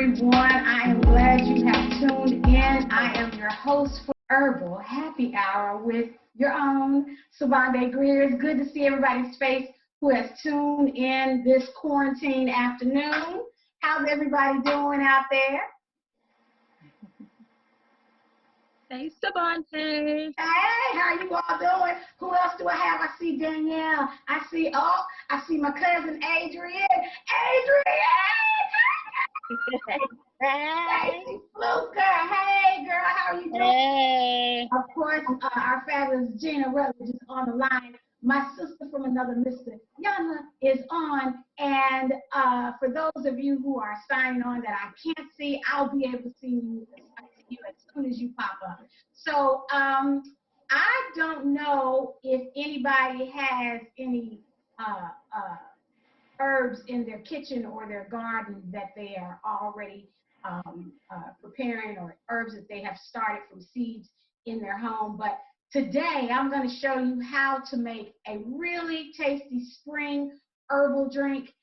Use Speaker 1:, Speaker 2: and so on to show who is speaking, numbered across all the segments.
Speaker 1: everyone. I am glad you have tuned in. I am your host for Herbal Happy Hour with your own Sobande Greer. It's good to see everybody's face who has tuned in this quarantine afternoon. How's everybody doing out there?
Speaker 2: Hey, Sobande.
Speaker 1: Hey, how you all doing? Who else do I have? I see Danielle. I see my cousin Adrian.
Speaker 2: Hey.
Speaker 1: Fluker. Hey, girl, how are you doing?
Speaker 2: Hey.
Speaker 1: Of course, our fabulous Gina Rutledge is on the line. My sister from another mister, Yana, is on. And for those of you who are signing on that I can't see, I'll be able to see you as soon as you pop up. So I don't know if anybody has any herbs in their kitchen or their garden that they are already preparing, or herbs that they have started from seeds in their home. But today I'm going to show you how to make a really tasty spring herbal drink,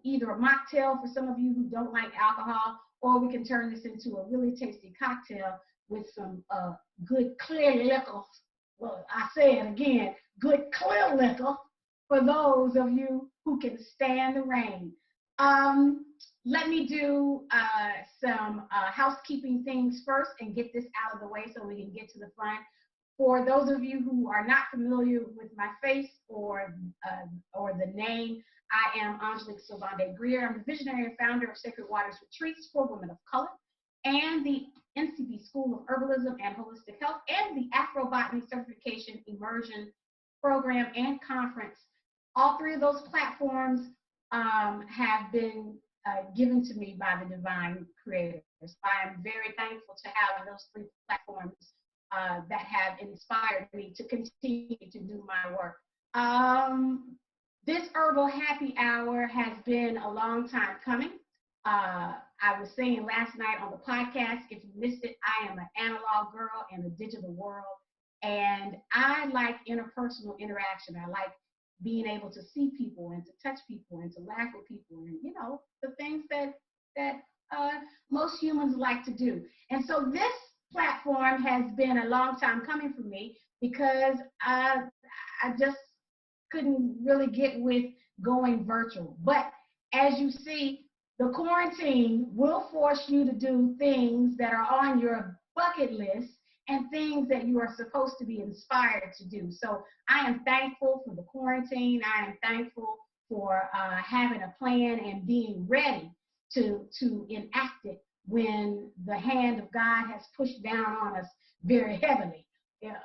Speaker 1: either a mocktail for some of you who don't like alcohol, or we can turn this into a really tasty cocktail with some good clear liquor. Well, I say it again, good clear liquor for those of you who can stand the rain. Let me do some housekeeping things first and get this out of the way so we can get to the fun. For those of you who are not familiar with my face or the name, I am Angelique Sobande Greer. I'm the visionary and founder of Sacred Waters Retreats for Women of Color and the NCB School of Herbalism and Holistic Health and the Afro-Botany Certification Immersion Program and Conference. All three of those platforms have been given to me by the divine creators. I am very thankful to have those three platforms that have inspired me to continue to do my work. This Herbal Happy Hour has been a long time coming. I was saying last night on the podcast, if you missed it, I am an analog girl in a digital world, and I like interpersonal interaction. I like being able to see people and to touch people and to laugh with people, and the things that most humans like to do. And so this platform has been a long time coming for me because I just couldn't really get with going virtual. But as you see, the quarantine will force you to do things that are on your bucket list and things that you are supposed to be inspired to do. So I am thankful for the quarantine. I am thankful for having a plan and being ready to enact it when the hand of God has pushed down on us very heavily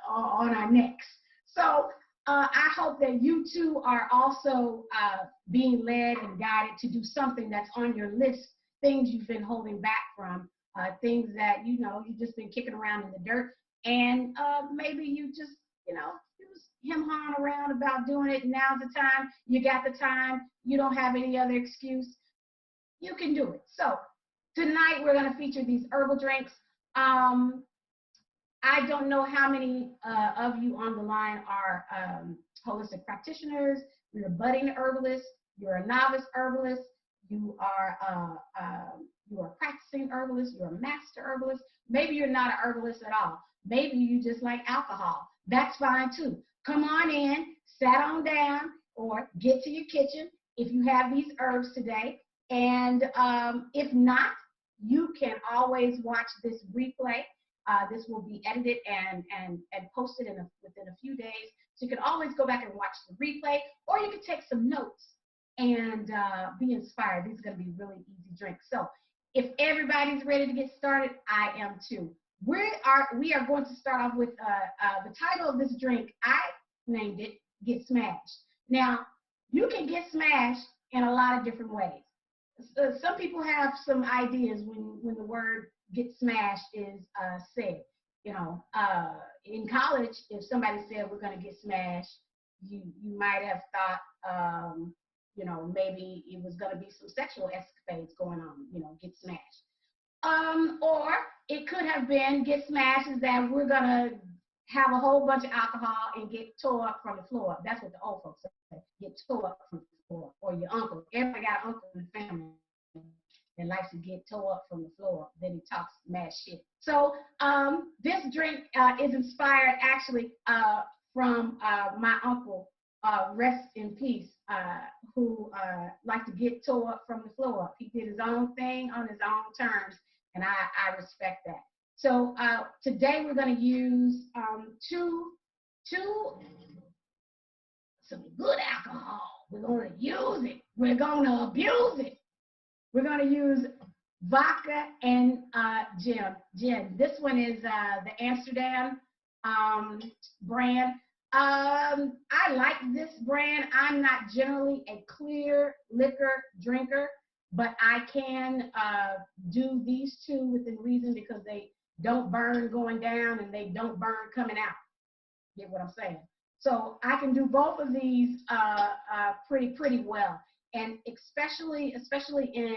Speaker 1: on our necks. So I hope that you too are also being led and guided to do something that's on your list, things you've been holding back from, things that you've just been kicking around in the dirt, and maybe you just hem-hawing around about doing it. Now's the time. You got the time. You don't have any other excuse. You can do it. So tonight we're going to feature these herbal drinks. I don't know how many of you on the line are holistic practitioners. You're a budding herbalist. You're a novice herbalist. You are a practicing herbalist. You're a master herbalist. Maybe you're not a herbalist at all. Maybe you just like alcohol. That's fine too. Come on in, sit on down, or get to your kitchen if you have these herbs today. And if not, you can always watch this replay. This will be edited and posted within a few days. So you can always go back and watch the replay, or you can take some notes and be inspired. These are going to be really easy drinks. So if everybody's ready to get started, I am too. We are going to start off with the title of this drink. I named it Get Smashed. Now, you can get smashed in a lot of different ways. Some people have some ideas when the word get smashed is said. In college, if somebody said we're going to get smashed, you might have thought, maybe it was going to be some sexual escapades going on, get smashed. Or it could have been get smashed is that we're going to have a whole bunch of alcohol and get tore up from the floor. That's what the old folks say, get tore up from the floor. Or your uncle. Everybody got an uncle in the family that likes to get tore up from the floor. Then he talks mad shit. So this drink is inspired actually from my uncle, rest in peace, who liked to get tore up from the floor up. He did his own thing on his own terms, and I respect that. So today we're going to use some good alcohol. We're going to use it. We're going to abuse it. We're going to use vodka and gin. This one is the Amsterdam brand. I like this brand. I'm not generally a clear liquor drinker, but I can do these two within reason because they don't burn going down and they don't burn coming out. Get what I'm saying? So I can do both of these pretty well, and especially in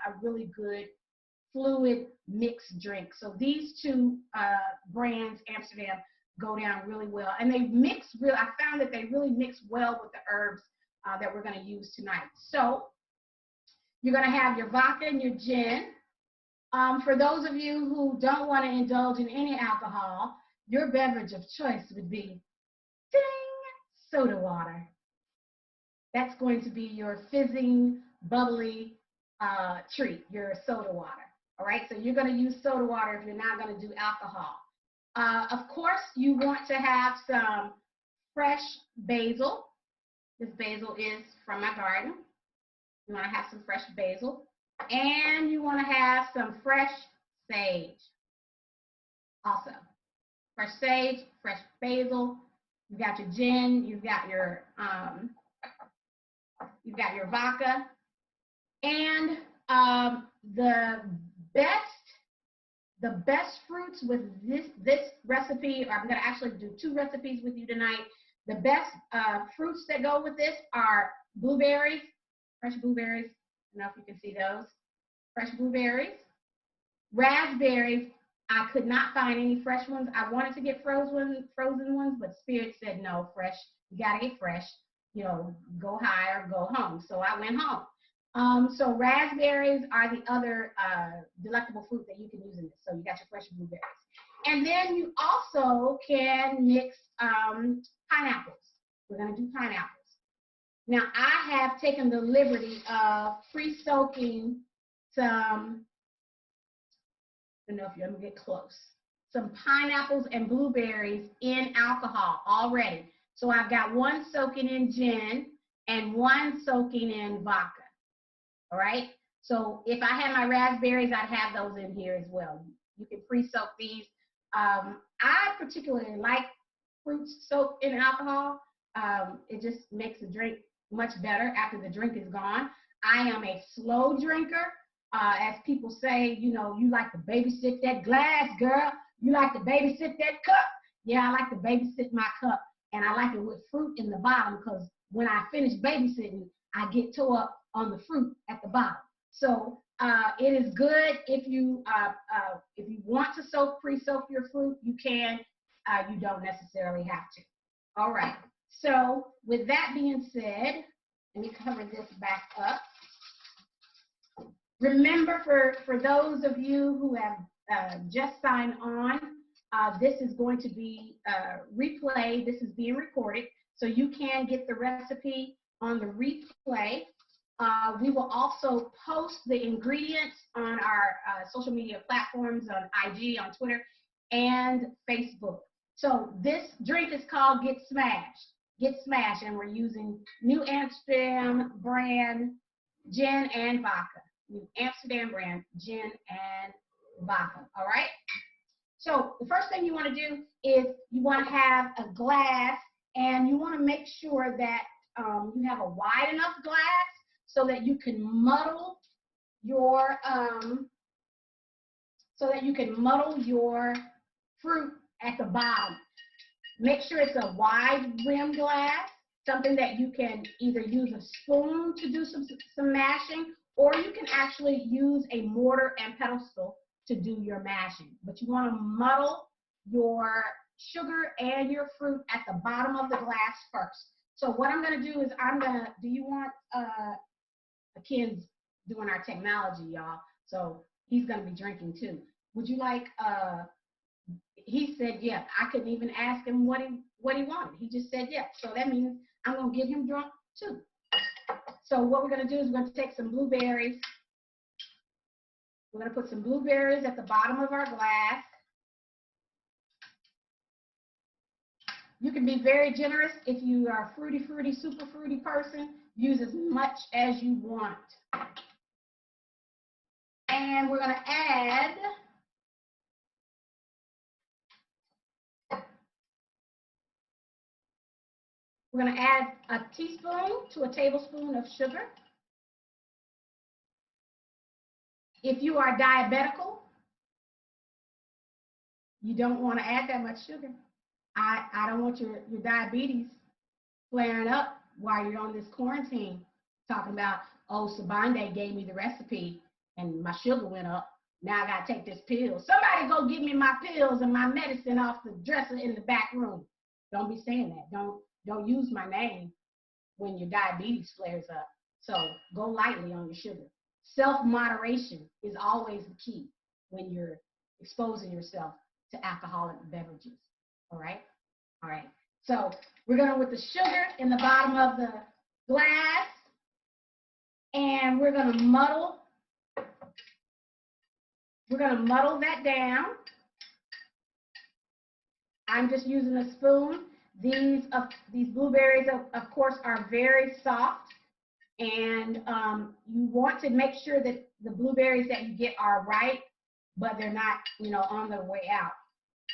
Speaker 1: a really good fluid mixed drink. So these two brands, Amsterdam, go down really well, and they mix real. I found that they really mix well with the herbs that we're going to use tonight. So you're going to have your vodka and your gin. For those of you who don't want to indulge in any alcohol, your beverage of choice would be soda water. That's going to be your fizzing, bubbly treat, your soda water. All right, so you're going to use soda water if you're not going to do alcohol. Of course, you want to have some fresh basil. This basil is from my garden. You want to have some fresh basil. And you want to have some fresh sage. Also, fresh sage, fresh basil. You've got your gin. You've got your vodka. And the best fruits with this recipe, or I'm going to actually do two recipes with you tonight. The best fruits that go with this are blueberries, fresh blueberries. I don't know if you can see those. Fresh blueberries. Raspberries, I could not find any fresh ones. I wanted to get frozen ones, but Spirit said no, fresh. You got to get fresh. You know, go high or go home. So I went home. So raspberries are the other delectable fruit that you can use in this. So you got your fresh blueberries. And then you also can mix pineapples. We're going to do pineapples. Now, I have taken the liberty of pre-soaking some, I don't know if you're going to get close, some pineapples and blueberries in alcohol already. So I've got one soaking in gin and one soaking in vodka. All right? So if I had my raspberries, I'd have those in here as well. You can pre-soak these. I particularly like fruits soaked in alcohol. It just makes the drink much better after the drink is gone. I am a slow drinker. As people say, you know, you like to babysit that glass, girl. You like to babysit that cup. Yeah, I like to babysit my cup, and I like it with fruit in the bottom because when I finish babysitting, I get tore up on the fruit at the bottom. So it is good if you want to pre-soak your fruit, you can. You don't necessarily have to. All right. So with that being said, let me cover this back up. Remember, for those of you who have just signed on, this is going to be replayed. This is being recorded, so you can get the recipe on the replay. We will also post the ingredients on our social media platforms, on IG, on Twitter, and Facebook. So this drink is called Get Smashed. Get Smashed, and we're using New Amsterdam brand gin and vodka. New Amsterdam brand gin and vodka. All right? So the first thing you want to do is you want to have a glass, and you want to make sure that you have a wide enough glass so that you can muddle your fruit at the bottom. Make sure it's a wide rim glass, something that you can either use a spoon to do some mashing, or you can actually use a mortar and pestle to do your mashing. But you want to muddle your sugar and your fruit at the bottom of the glass first. So what I'm going to do is do you want, Ken's doing our technology, y'all. So he's going to be drinking too. Would you like, he said, yeah. I couldn't even ask him what he wanted. He just said, yeah. So that means I'm going to get him drunk too. So what we're going to do is we're going to take some blueberries. We're going to put some blueberries at the bottom of our glass. You can be very generous. If you are a fruity, super fruity person, use as much as you want. And we're going to add a teaspoon to a tablespoon of sugar. If you are diabetical, you don't want to add that much sugar. I don't want your diabetes flaring up while you're on this quarantine, talking about, oh, Sobande gave me the recipe and my sugar went up. Now I got to take this pill. Somebody go get me my pills and my medicine off the dresser in the back room. Don't be saying that. Don't use my name when your diabetes flares up. So go lightly on your sugar. Self-moderation is always the key when you're exposing yourself to alcoholic beverages. All right? All right. So we're going with the sugar in the bottom of the glass, and we're going to muddle. We're going to muddle that down. I'm just using a spoon. These blueberries, of course, are very soft, and you want to make sure that the blueberries that you get are ripe, but they're not, on their way out.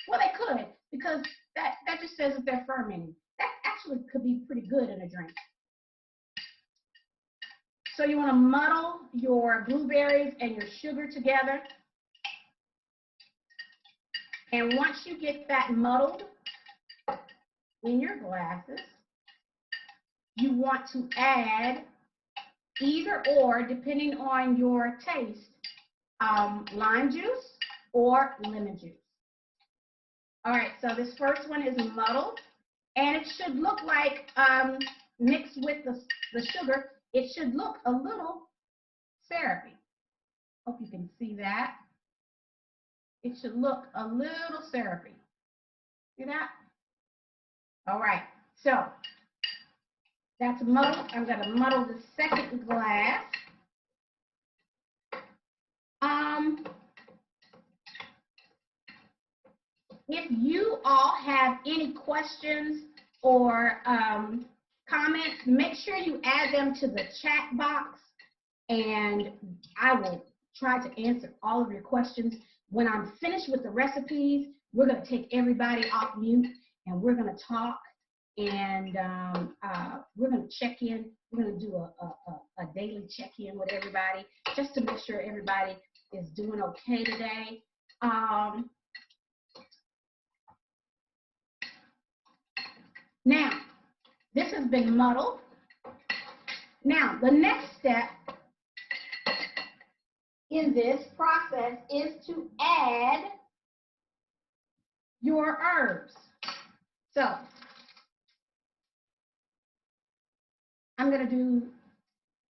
Speaker 1: Well, they could, because that just says that they're fermenting. That actually could be pretty good in a drink. So you want to muddle your blueberries and your sugar together. And once you get that muddled in your glasses, you want to add either or, depending on your taste, lime juice or lemon juice. All right, so this first one is muddled, and it should look like, mixed with the sugar, it should look a little syrupy. Hope you can see that. It should look a little syrupy. See that? All right, so that's muddled. I'm going to muddle the second glass. If you all have any questions or comments, make sure you add them to the chat box, and I will try to answer all of your questions. When I'm finished with the recipes, we're going to take everybody off mute, and we're going to talk, and we're going to check in. We're going to do a daily check-in with everybody, just to make sure everybody is doing okay today. Now, this has been muddled. Now, the next step in this process is to add your herbs. So, I'm gonna do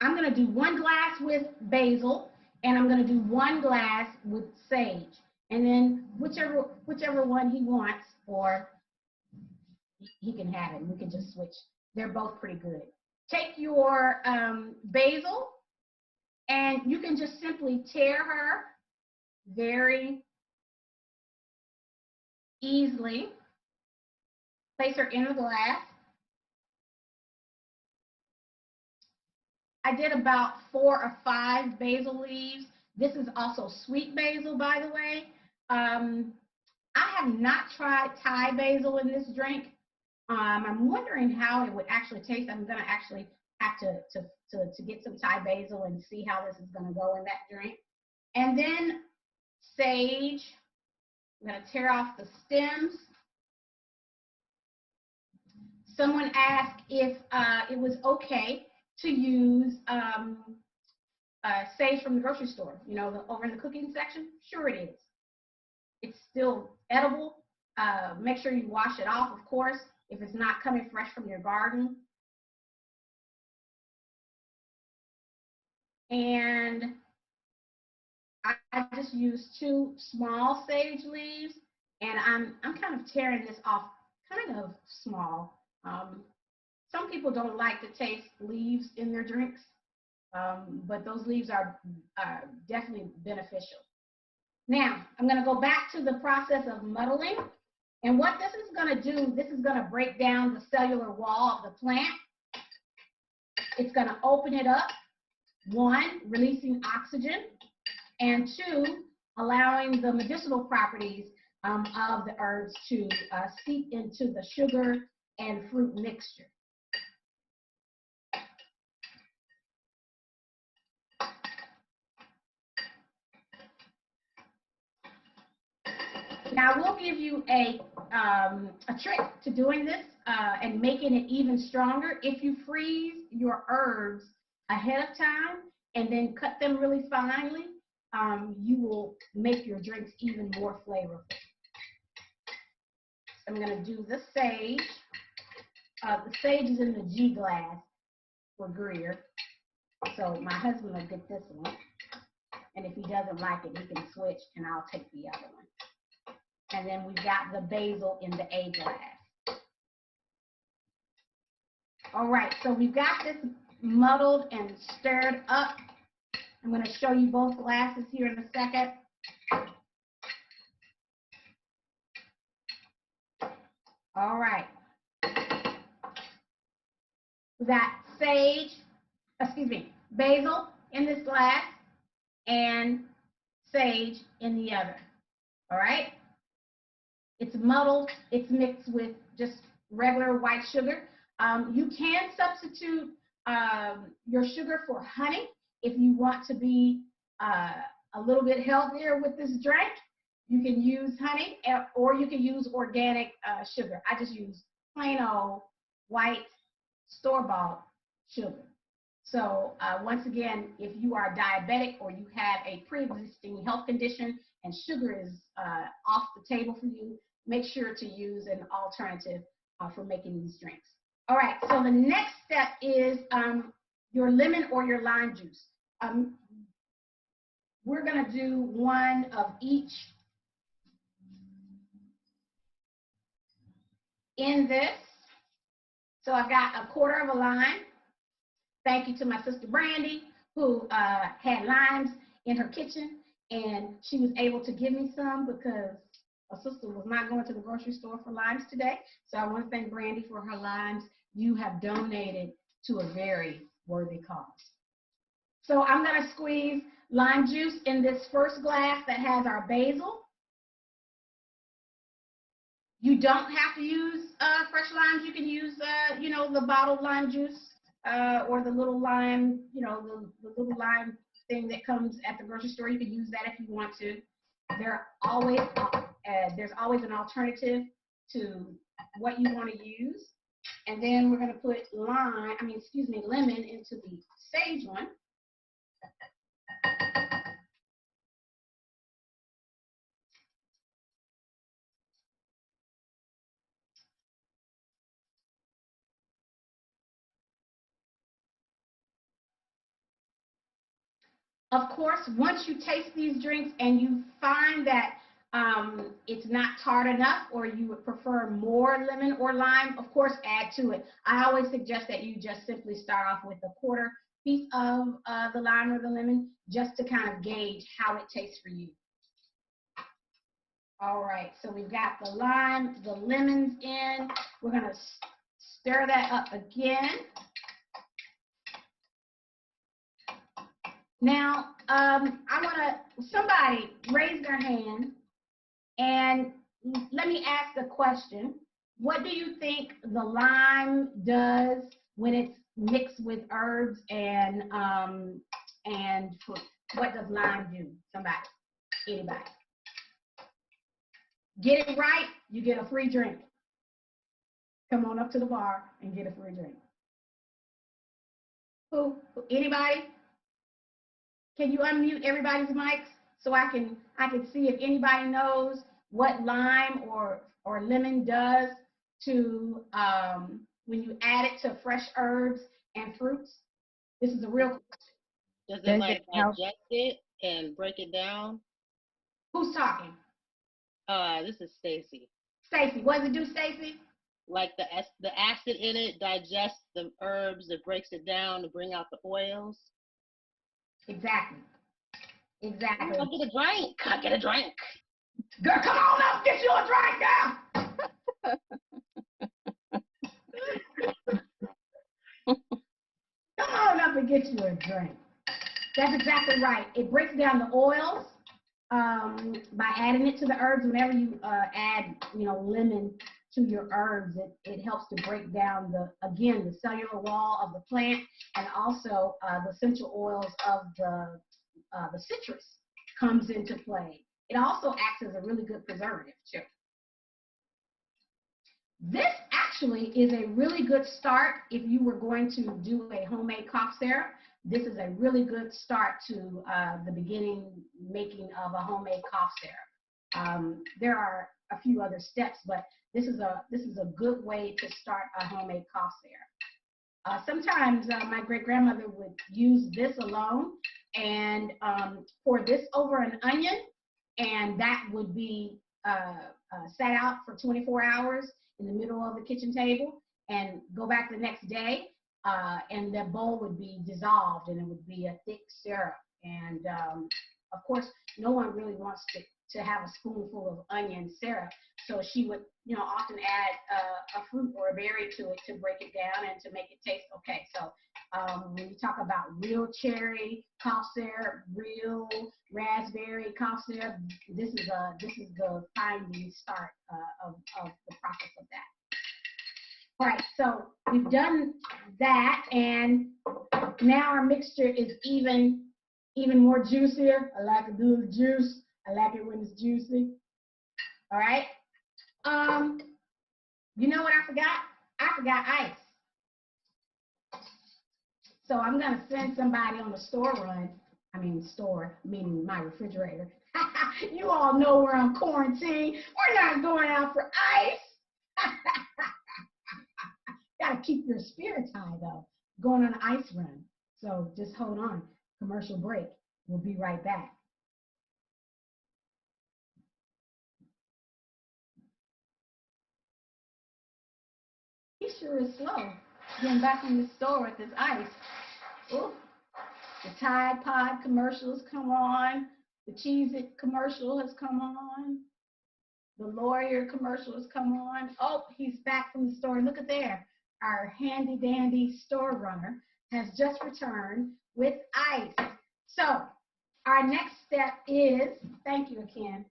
Speaker 1: 1 glass with basil, and I'm gonna do 1 glass with sage, and then whichever one he wants, or he can have it. We can just switch. They're both pretty good. Take your basil, and you can just simply tear her very easily. Place her in the glass. I did about 4 or 5 basil leaves. This is also sweet basil, by the way. I have not tried Thai basil in this drink. I'm wondering how it would actually taste. I'm going to actually have to get some Thai basil and see how this is going to go in that drink. And then sage. I'm going to tear off the stems. Someone asked if it was okay to use sage from the grocery store, over in the cooking section. Sure it is. It's still edible. Make sure you wash it off, of course, if it's not coming fresh from your garden. And I just used 2 small sage leaves, and I'm kind of tearing this off kind of small. Some people don't like to taste leaves in their drinks, but those leaves are definitely beneficial. Now, I'm going to go back to the process of muddling. And what this is going to do, this is going to break down the cellular wall of the plant. It's going to open it up, 1, releasing oxygen, and 2, allowing the medicinal properties of the herbs to seep into the sugar and fruit mixture. Now, we'll give you a trick to doing this and making it even stronger. If you freeze your herbs ahead of time and then cut them really finely, you will make your drinks even more flavorful. I'm going to do the sage. The sage is in the G glass for Greer. So my husband will get this one. And if he doesn't like it, he can switch and I'll take the other one. And then we've got the basil in the A glass. All right, so we've got this muddled and stirred up. I'm going to show you both glasses here in a second. All right. We've got basil in this glass and sage in the other. All right. It's muddled. It's mixed with just regular white sugar. You can substitute your sugar for honey if you want to be a little bit healthier with this drink. You can use honey or you can use organic sugar. I just use plain old white store-bought sugar. So once again, if you are diabetic or you have a pre-existing health condition and sugar is off the table for you, make sure to use an alternative for making these drinks. All right, so the next step is your lemon or your lime juice. We're going to do 1 of each in this. So I've got a 1/4 of a lime. Thank you to my sister Brandy, who had limes in her kitchen, and she was able to give me some because a sister was not going to the grocery store for limes today. So I want to thank Brandy for her limes. You have donated to a very worthy cause. So I'm going to squeeze lime juice in this first glass that has our basil. You don't have to use fresh limes. You can use, the bottled lime juice or the little lime, the little lime thing that comes at the grocery store. You can use that if you want to. There's always an alternative to what you want to use. And then we're going to put lemon into the sage one. Of course, once you taste these drinks and you find that it's not tart enough or you would prefer more lemon or lime, of course, add to it. I always suggest that you just simply start off with a 1/4 piece of the lime or the lemon just to kind of gauge how it tastes for you. All right, so we've got the lime, the lemons in. We're going to stir that up again. Now, I want somebody raise their hand and let me ask a question. What do you think the lime does when it's mixed with herbs and fruit? What does lime do? Somebody, anybody? Get it right, you get a free drink. Come on up to the bar and get a free drink. Who? Anybody? Can you unmute everybody's mics so I can see if anybody knows what lime or lemon does to when you add it to fresh herbs and fruits? This is a real question.
Speaker 2: Does it like digest it
Speaker 3: and break it down.
Speaker 1: Who's talking?
Speaker 3: This is Stacy.
Speaker 1: Stacy. What does it do, Stacy?
Speaker 3: Like the acid in it digests the herbs, it breaks it down to bring out the oils.
Speaker 1: Exactly. Exactly.
Speaker 3: I'll get a drink. I'll get a drink.
Speaker 1: Girl, come on up, get you a drink, girl. Come on up and get you a drink. That's exactly right. It breaks down the oils by adding it to the herbs. Whenever you add, lemon to your herbs, it helps to break down the cellular wall of the plant, and also the essential oils of the citrus comes into play. It also acts as a really good preservative too. This actually is a really good start if you were going to do a homemade cough syrup. This is a really good start to the beginning making of a homemade cough syrup. There are a few other steps, but this is a good way to start a homemade cough syrup. Sometimes my great-grandmother would use this alone and pour this over an onion, and that would be sat out for 24 hours in the middle of the kitchen table, and go back the next day, and the bowl would be dissolved, and it would be a thick syrup. And of course, no one really wants to have a spoonful of onion syrup, so she would, often add a fruit or a berry to it to break it down and to make it taste okay. So when you talk about real cherry cough syrup, real raspberry cough syrup, this is the finding start of the process of that. All right, so we've done that, and now our mixture is even more juicier. I like a little juice. I like it when it's juicy. All right. You know what I forgot? I forgot ice. So I'm gonna send somebody on the store run. Store, meaning my refrigerator. You all know where I'm quarantined. We're not going out for ice. Gotta keep your spirits high though. Going on an ice run. So just hold on. Commercial break. We'll be right back. He sure is slow getting back in the store with this ice. Ooh. The Tide Pod commercials come on. The Cheez-It commercial has come on. The Lawyer commercial has come on. Oh, he's back from the store. Look at there. Our handy dandy store runner has just returned with ice. So our next step is, thank you, Akin.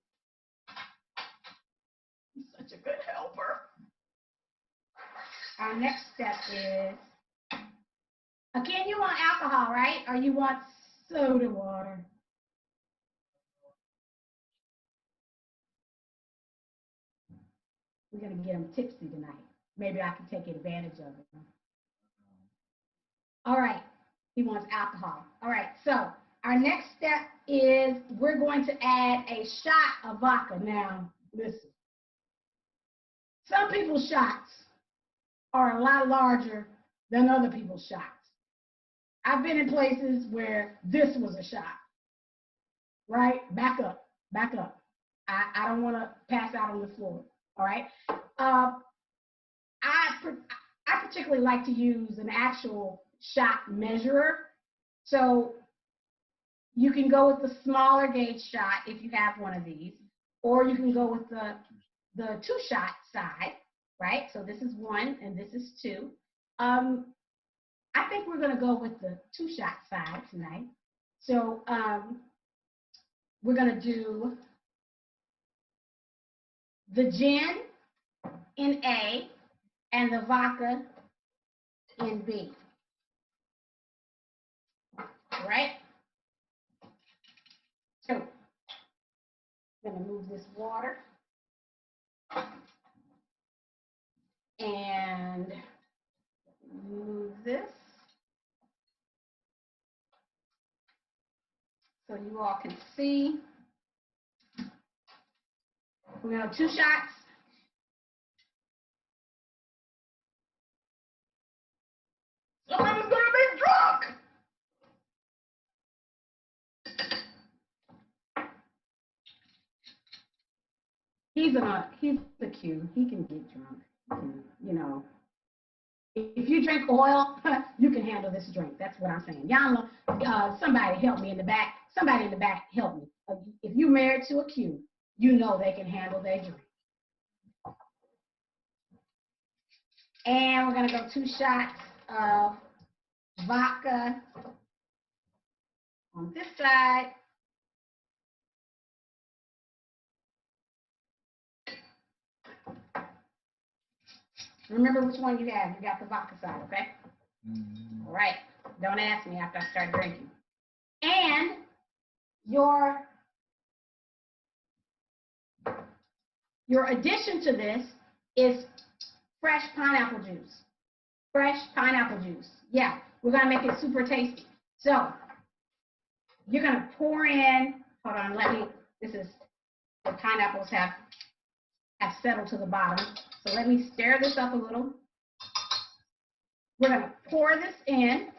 Speaker 1: He's such a good helper. Our next step is, Akin, you want alcohol, right? Or you want soda water? We're going to get him tipsy tonight. Maybe I can take advantage of it. All right. He wants alcohol. All right. So our next step is we're going to add a shot of vodka. Now, listen. Some people's shots are a lot larger than other people's shots. I've been in places where this was a shot, right? Back up, back up. I don't want to pass out on the floor, all right? I particularly like to use an actual shot measurer. So you can go with the smaller gauge shot if you have one of these, or you can go with the two-shot side, right? So this is one and this is two. I think we're going to go with the two-shot side tonight. So we're going to do the gin in A and the vodka in B. All right? So I'm going to move this water and move this. So you all can see. We're going to have two shots. Someone's going to be drunk. he's a Q. He can get drunk. He can, you know. If you drink oil, you can handle this drink. That's what I'm saying. Y'all, somebody help me in the back. Somebody in the back help me. If you're married to a Q, you know they can handle their drink. And we're gonna go 2 shots of vodka on this side. Remember which one you have. You got the vodka side, okay? Mm-hmm. All right. Don't ask me after I start drinking. And your addition to this is fresh pineapple juice. Fresh pineapple juice. Yeah, we're gonna make it super tasty. So you're gonna pour in, hold on, this is, the pineapples have settled to the bottom. So let me stir this up a little. We're gonna pour this in.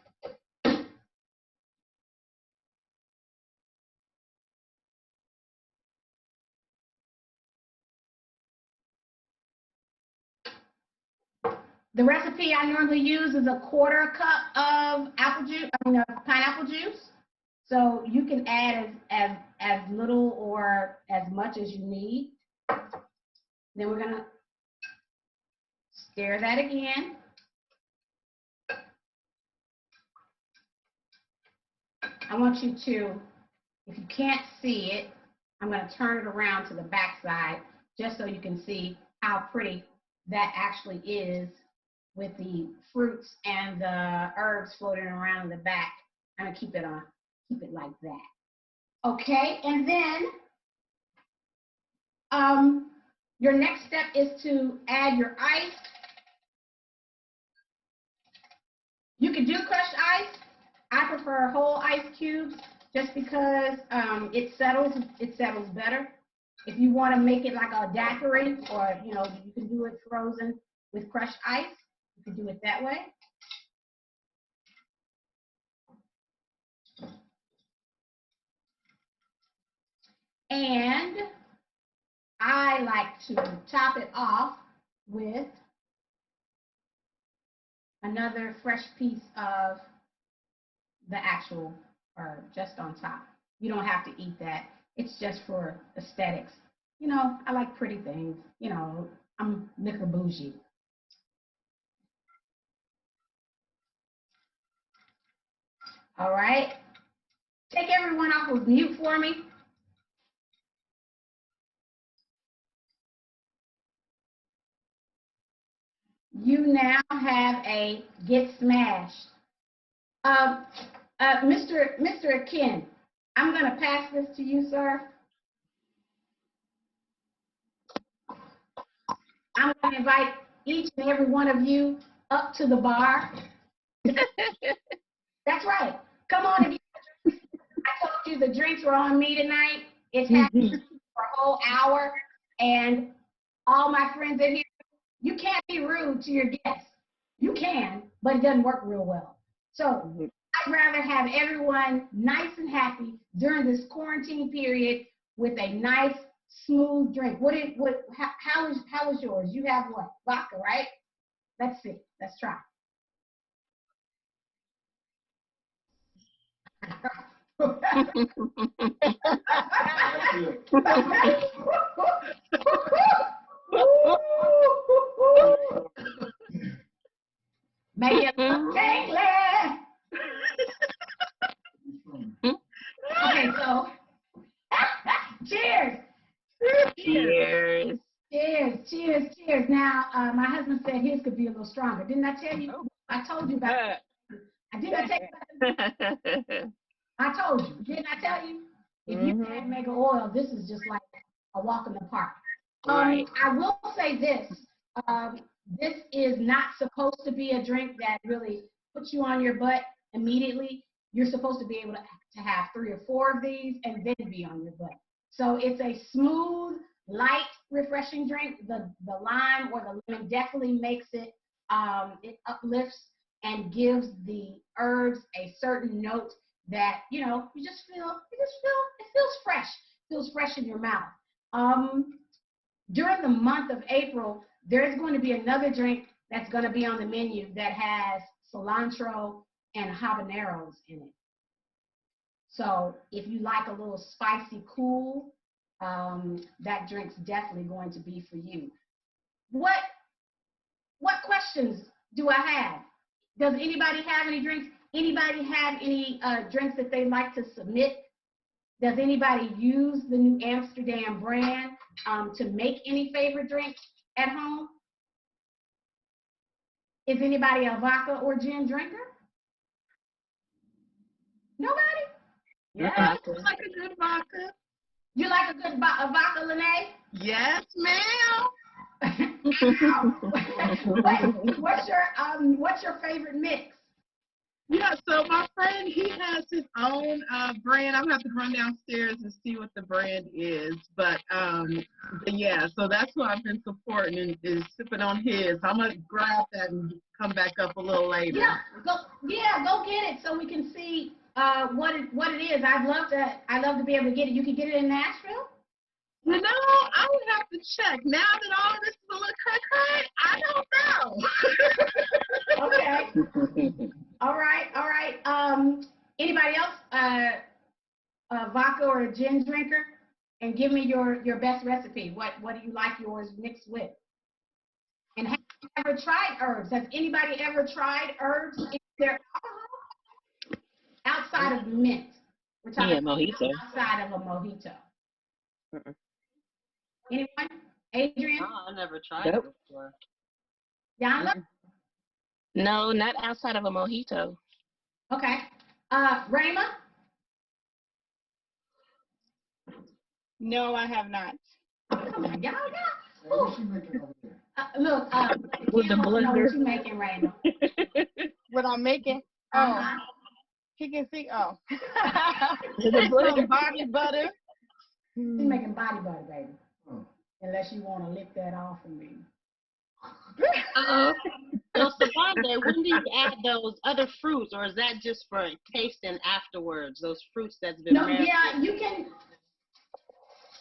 Speaker 1: The recipe I normally use is a 1/4 cup of pineapple juice. So you can add as little or as much as you need. Then we're gonna stir that again. I want you to, if you can't see it, I'm gonna turn it around to the back side just so you can see how pretty that actually is with the fruits and the herbs floating around in the back. I'm gonna keep it like that. Okay, and then your next step is to add your ice. You can do crushed ice. I prefer whole ice cubes just because it settles better. If you want to make it like a daiquiri, or you can do it frozen with crushed ice. You can do it that way. And I like to top it off with another fresh piece of the actual herb just on top. You don't have to eat that. It's just for aesthetics. I like pretty things. I'm liquor bougie. All right. Take everyone off of mute for me. You now have a get smashed. Mr. Ken, I'm going to pass this to you, sir. I'm going to invite each and every one of you up to the bar. That's right. Come on. I told you the drinks were on me tonight. It's happening for a whole hour. And all my friends in here, you can't be rude to your guests. You can, but it doesn't work real well. So I'd rather have everyone nice and happy during this quarantine period with a nice, smooth drink. How is yours? You have what? Vodka, right? Let's see. Let's try. Make it look tingly. Okay, so cheers.
Speaker 2: Cheers.
Speaker 1: Cheers, cheers, cheers. Now, my husband said his could be a little stronger. Didn't I tell you? I told you about it. I did not tell you about it. I told you. Didn't I tell you? If you had mega oil, this is just like a walk in the park.
Speaker 2: Right.
Speaker 1: I will say this. This is not supposed to be a drink that really puts you on your butt immediately. You're supposed to be able to have 3 or 4 of these and then be on your butt. So it's a smooth, light, refreshing drink. The lime or the lemon definitely makes it, it uplifts and gives the herbs a certain note that, you just feel, it feels fresh. It feels fresh in your mouth. during the month of April, there's going to be another drink that's going to be on the menu that has cilantro and habaneros in it. So if you like a little spicy cool, that drink's definitely going to be for you. What questions do I have? Does anybody have any drinks? Anybody have any drinks that they'd like to submit? Does anybody use the New Amsterdam brand to make any favorite drinks at home? Is anybody a vodka or gin drinker? Nobody?
Speaker 4: Yeah, I like a good vodka.
Speaker 1: You like a good vodka, Lene?
Speaker 4: Yes, ma'am.
Speaker 1: What's your favorite mix?
Speaker 4: Yeah, so my friend, he has his own brand. I'm gonna have to run downstairs and see what the brand is. But yeah, so that's what I've been supporting and is sipping on his. I'm gonna grab that and come back up a little later.
Speaker 1: Go get it so we can see what it is. I'd love to be able to get it. You can get it in Nashville?
Speaker 4: You know, I would have to check. Now that all this is a little crack, I don't know.
Speaker 1: Okay. All right. Anybody else vodka or a gin drinker? And give me your best recipe. What do you like yours mixed with? And have you ever tried herbs? Has anybody ever tried herbs in their alcohol? Outside of mint. We're talking
Speaker 2: mojito.
Speaker 1: Outside of a mojito. Anyone? Adrian?
Speaker 3: No, I never tried it before.
Speaker 1: Yana?
Speaker 2: No, not outside of a mojito.
Speaker 1: Okay. Rayma?
Speaker 5: No, I have not.
Speaker 1: Come on, y'all. Look,
Speaker 2: With the
Speaker 1: know what
Speaker 2: blender.
Speaker 1: you making, Rayma.
Speaker 5: What I'm making?
Speaker 1: Uh-huh.
Speaker 5: He can see. Oh.
Speaker 2: With the blender.
Speaker 5: Some body butter.
Speaker 1: She's making body butter, baby. Unless you want to lick that off of me.
Speaker 3: So Sobande, when do you add those other fruits, or is that just for tasting afterwards? Those fruits that's been marinated?
Speaker 1: Yeah,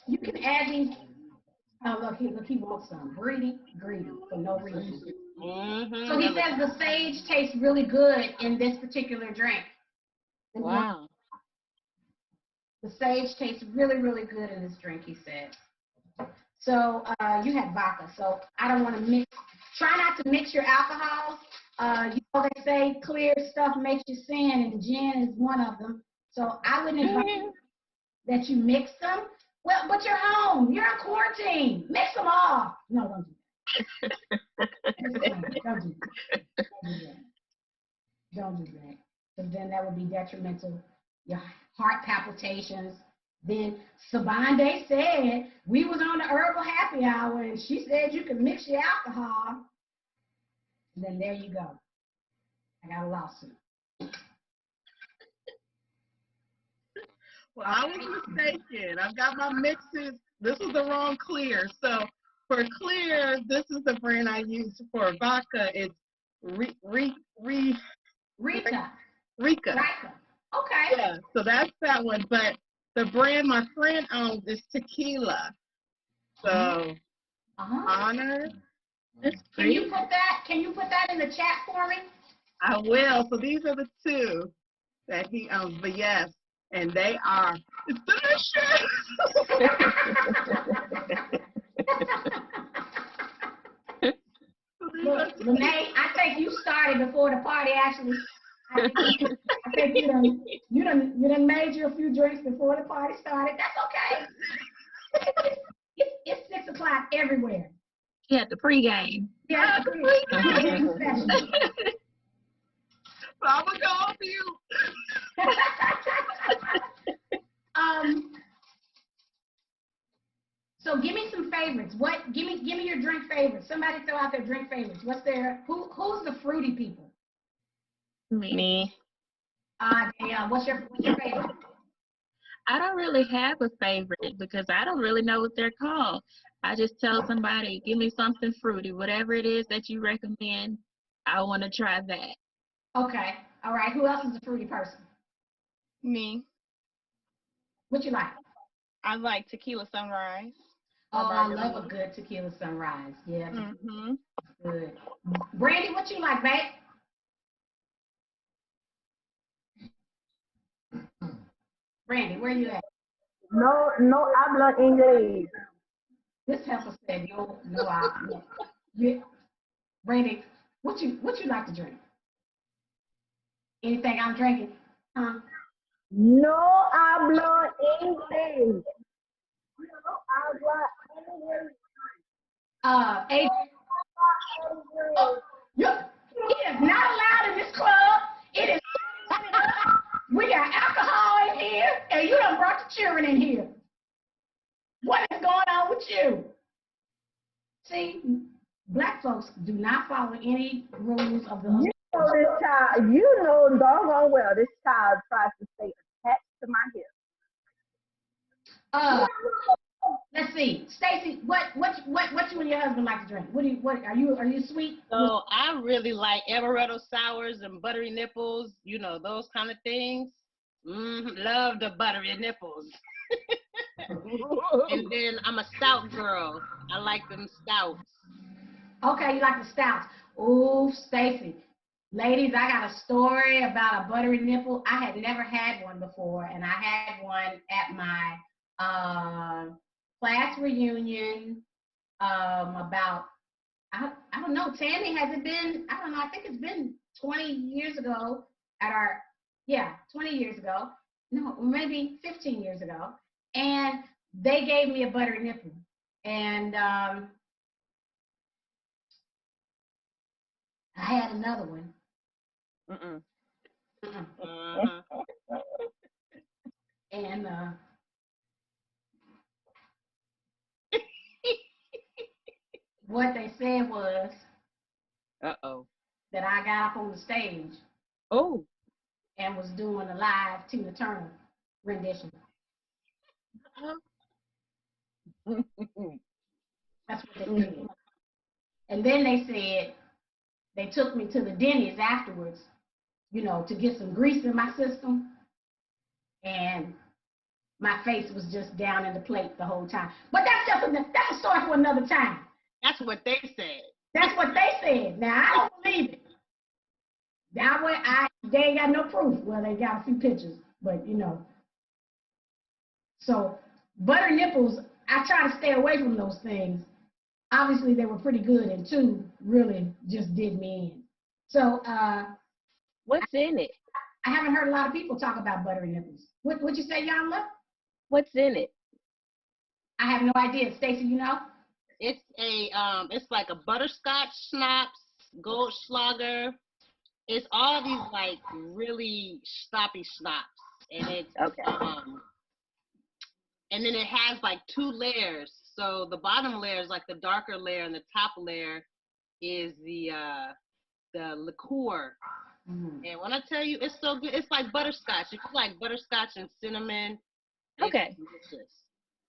Speaker 1: you can add these. Oh, look, he wants some. Greedy for no reason. So he says the sage tastes really good in this particular drink.
Speaker 2: Wow.
Speaker 1: The sage tastes really, really good in this drink, he said. So you had vodka, so I don't want to mix. Try not to mix your alcohols. You know they say clear stuff makes you sin, and gin is one of them. So I wouldn't advise that you mix them. Well, but you're home. You're in quarantine. Mix them all. No, don't do that. Don't do that. Don't do that. Because then that would be detrimental. Your heart palpitations. Then Sobande said, we was on the Herbal Happy Hour, and she said you can mix your alcohol. And then there you go. I got a lawsuit.
Speaker 4: Well, I was mistaken. I've got my mixes. This is the wrong clear. So for clear, this is the brand I use for vodka. It's Rika.
Speaker 1: Okay.
Speaker 4: Yeah, so that's that one. But the brand my friend owns is tequila. So honor.
Speaker 1: Can you put that in the chat for me?
Speaker 4: I will. So these are the two that he owns. But yes, and they are delicious.
Speaker 1: Look, Renee, I think you started before the party actually. I think you done made you a few drinks before the party started. That's okay. It's 6 o'clock everywhere.
Speaker 2: She had the pregame.
Speaker 1: Yeah, the pregame session.
Speaker 4: So I'm gonna go off you.
Speaker 1: So give me some favorites. Give me your drink favorites. Somebody throw out their drink favorites. Who's the fruity people?
Speaker 2: Me.
Speaker 1: Danielle, what's your favorite?
Speaker 2: I don't really have a favorite because I don't really know what they're called. I just tell somebody, give me something fruity, whatever it is that you recommend. I want to try that.
Speaker 1: Okay. All right. Who else is a fruity person?
Speaker 5: Me.
Speaker 1: What you like?
Speaker 5: I like tequila sunrise.
Speaker 1: Oh, I love a good tequila sunrise. Yeah,
Speaker 5: Mm-hmm.
Speaker 1: good. Brandy, what you like, babe? Brandy, where you at?
Speaker 6: No, no hablo inglés.
Speaker 1: This heifer said, no, no. You, Brandy, what you like to drink? Anything I'm drinking? Huh?
Speaker 6: No hablo inglés. No habla inglés.
Speaker 1: Adrian, oh, it is not allowed in this club. It is. We got alcohol in here, and you done brought the children in here. What is going on with you? See, black folks do not follow any rules of the.
Speaker 6: You know this child, you know doggone well this child tries to stay attached to my hip.
Speaker 1: Let's see, Stacy, what you and your husband like to drink? What are you sweet?
Speaker 3: So I really like amaretto sours and buttery nipples, you know, those kind of things. Love the buttery nipples. And then I'm a stout girl. I like them stouts.
Speaker 1: Okay, you like the stouts. Ooh, Stacy. Ladies, I got a story about a buttery nipple. I had never had one before, and I had one at my class reunion about, I don't know, Tammy, has it been, I don't know, I think it's been 20 years ago at our, 20 years ago. No, maybe 15 years ago. And they gave me a buttery nipple. And I had another one. And what they said was that I got up on the stage and was doing a live Tina Turner rendition. That's what they said. And then they said they took me to the Denny's afterwards, you know, to get some grease in my system. And my face was just down in the plate the whole time. But that's a story for another time.
Speaker 3: That's what they said.
Speaker 1: That's what they said. Now, I don't believe it. They ain't got no proof. Well, they got a few pictures, but you know. So, butter nipples, I try to stay away from those things. Obviously, they were pretty good, and two really just did me in. So,
Speaker 7: what's in it?
Speaker 1: I haven't heard a lot of people talk about buttery nipples. What you say, Yamla?
Speaker 7: What's in it?
Speaker 1: I have no idea. Stacy, you know?
Speaker 3: It's it's like a butterscotch schnapps, Goldschlager. It's all these like really sloppy schnapps, and it's and then it has like two layers. So the bottom layer is like the darker layer, and the top layer is the liqueur. And when I tell you, it's so good, it's like butterscotch. If you like butterscotch and cinnamon,
Speaker 7: okay.
Speaker 3: It's delicious.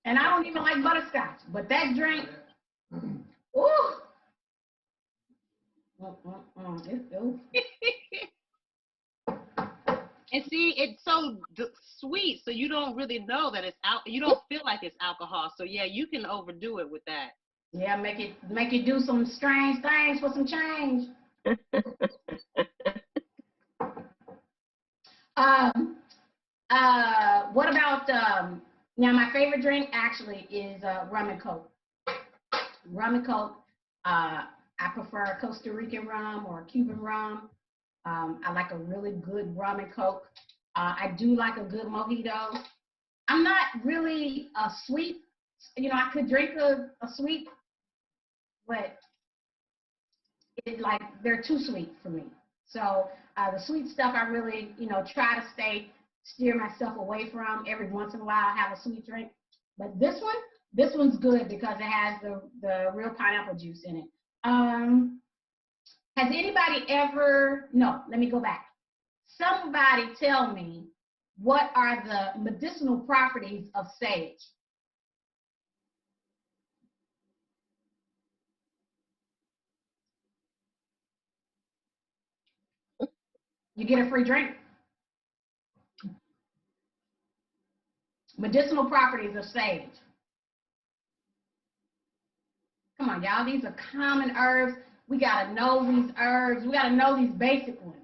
Speaker 1: And I don't even like butterscotch, but that drink, ooh. It's ooh.
Speaker 3: And see, it's so sweet, so you don't really know that it's you don't feel like it's alcohol. So yeah, you can overdo it with that.
Speaker 1: Yeah, make it do some strange things for some change. What about now? My favorite drink actually is rum and coke. Rum and coke. I prefer Costa Rican rum or Cuban rum. I like a really good rum and coke. I do like a good mojito. I'm not really a sweet, you know, I could drink a sweet, but it's like they're too sweet for me. So the sweet stuff I really, you know, try to steer myself away from. Every once in a while I have a sweet drink. But this one's good because it has the real pineapple juice in it. Has anybody ever, no, let me go back. Somebody tell me, what are the medicinal properties of sage? You get a free drink. Medicinal properties of sage. Come on, y'all. These are common herbs. We got to know these herbs. We got to know these basic ones.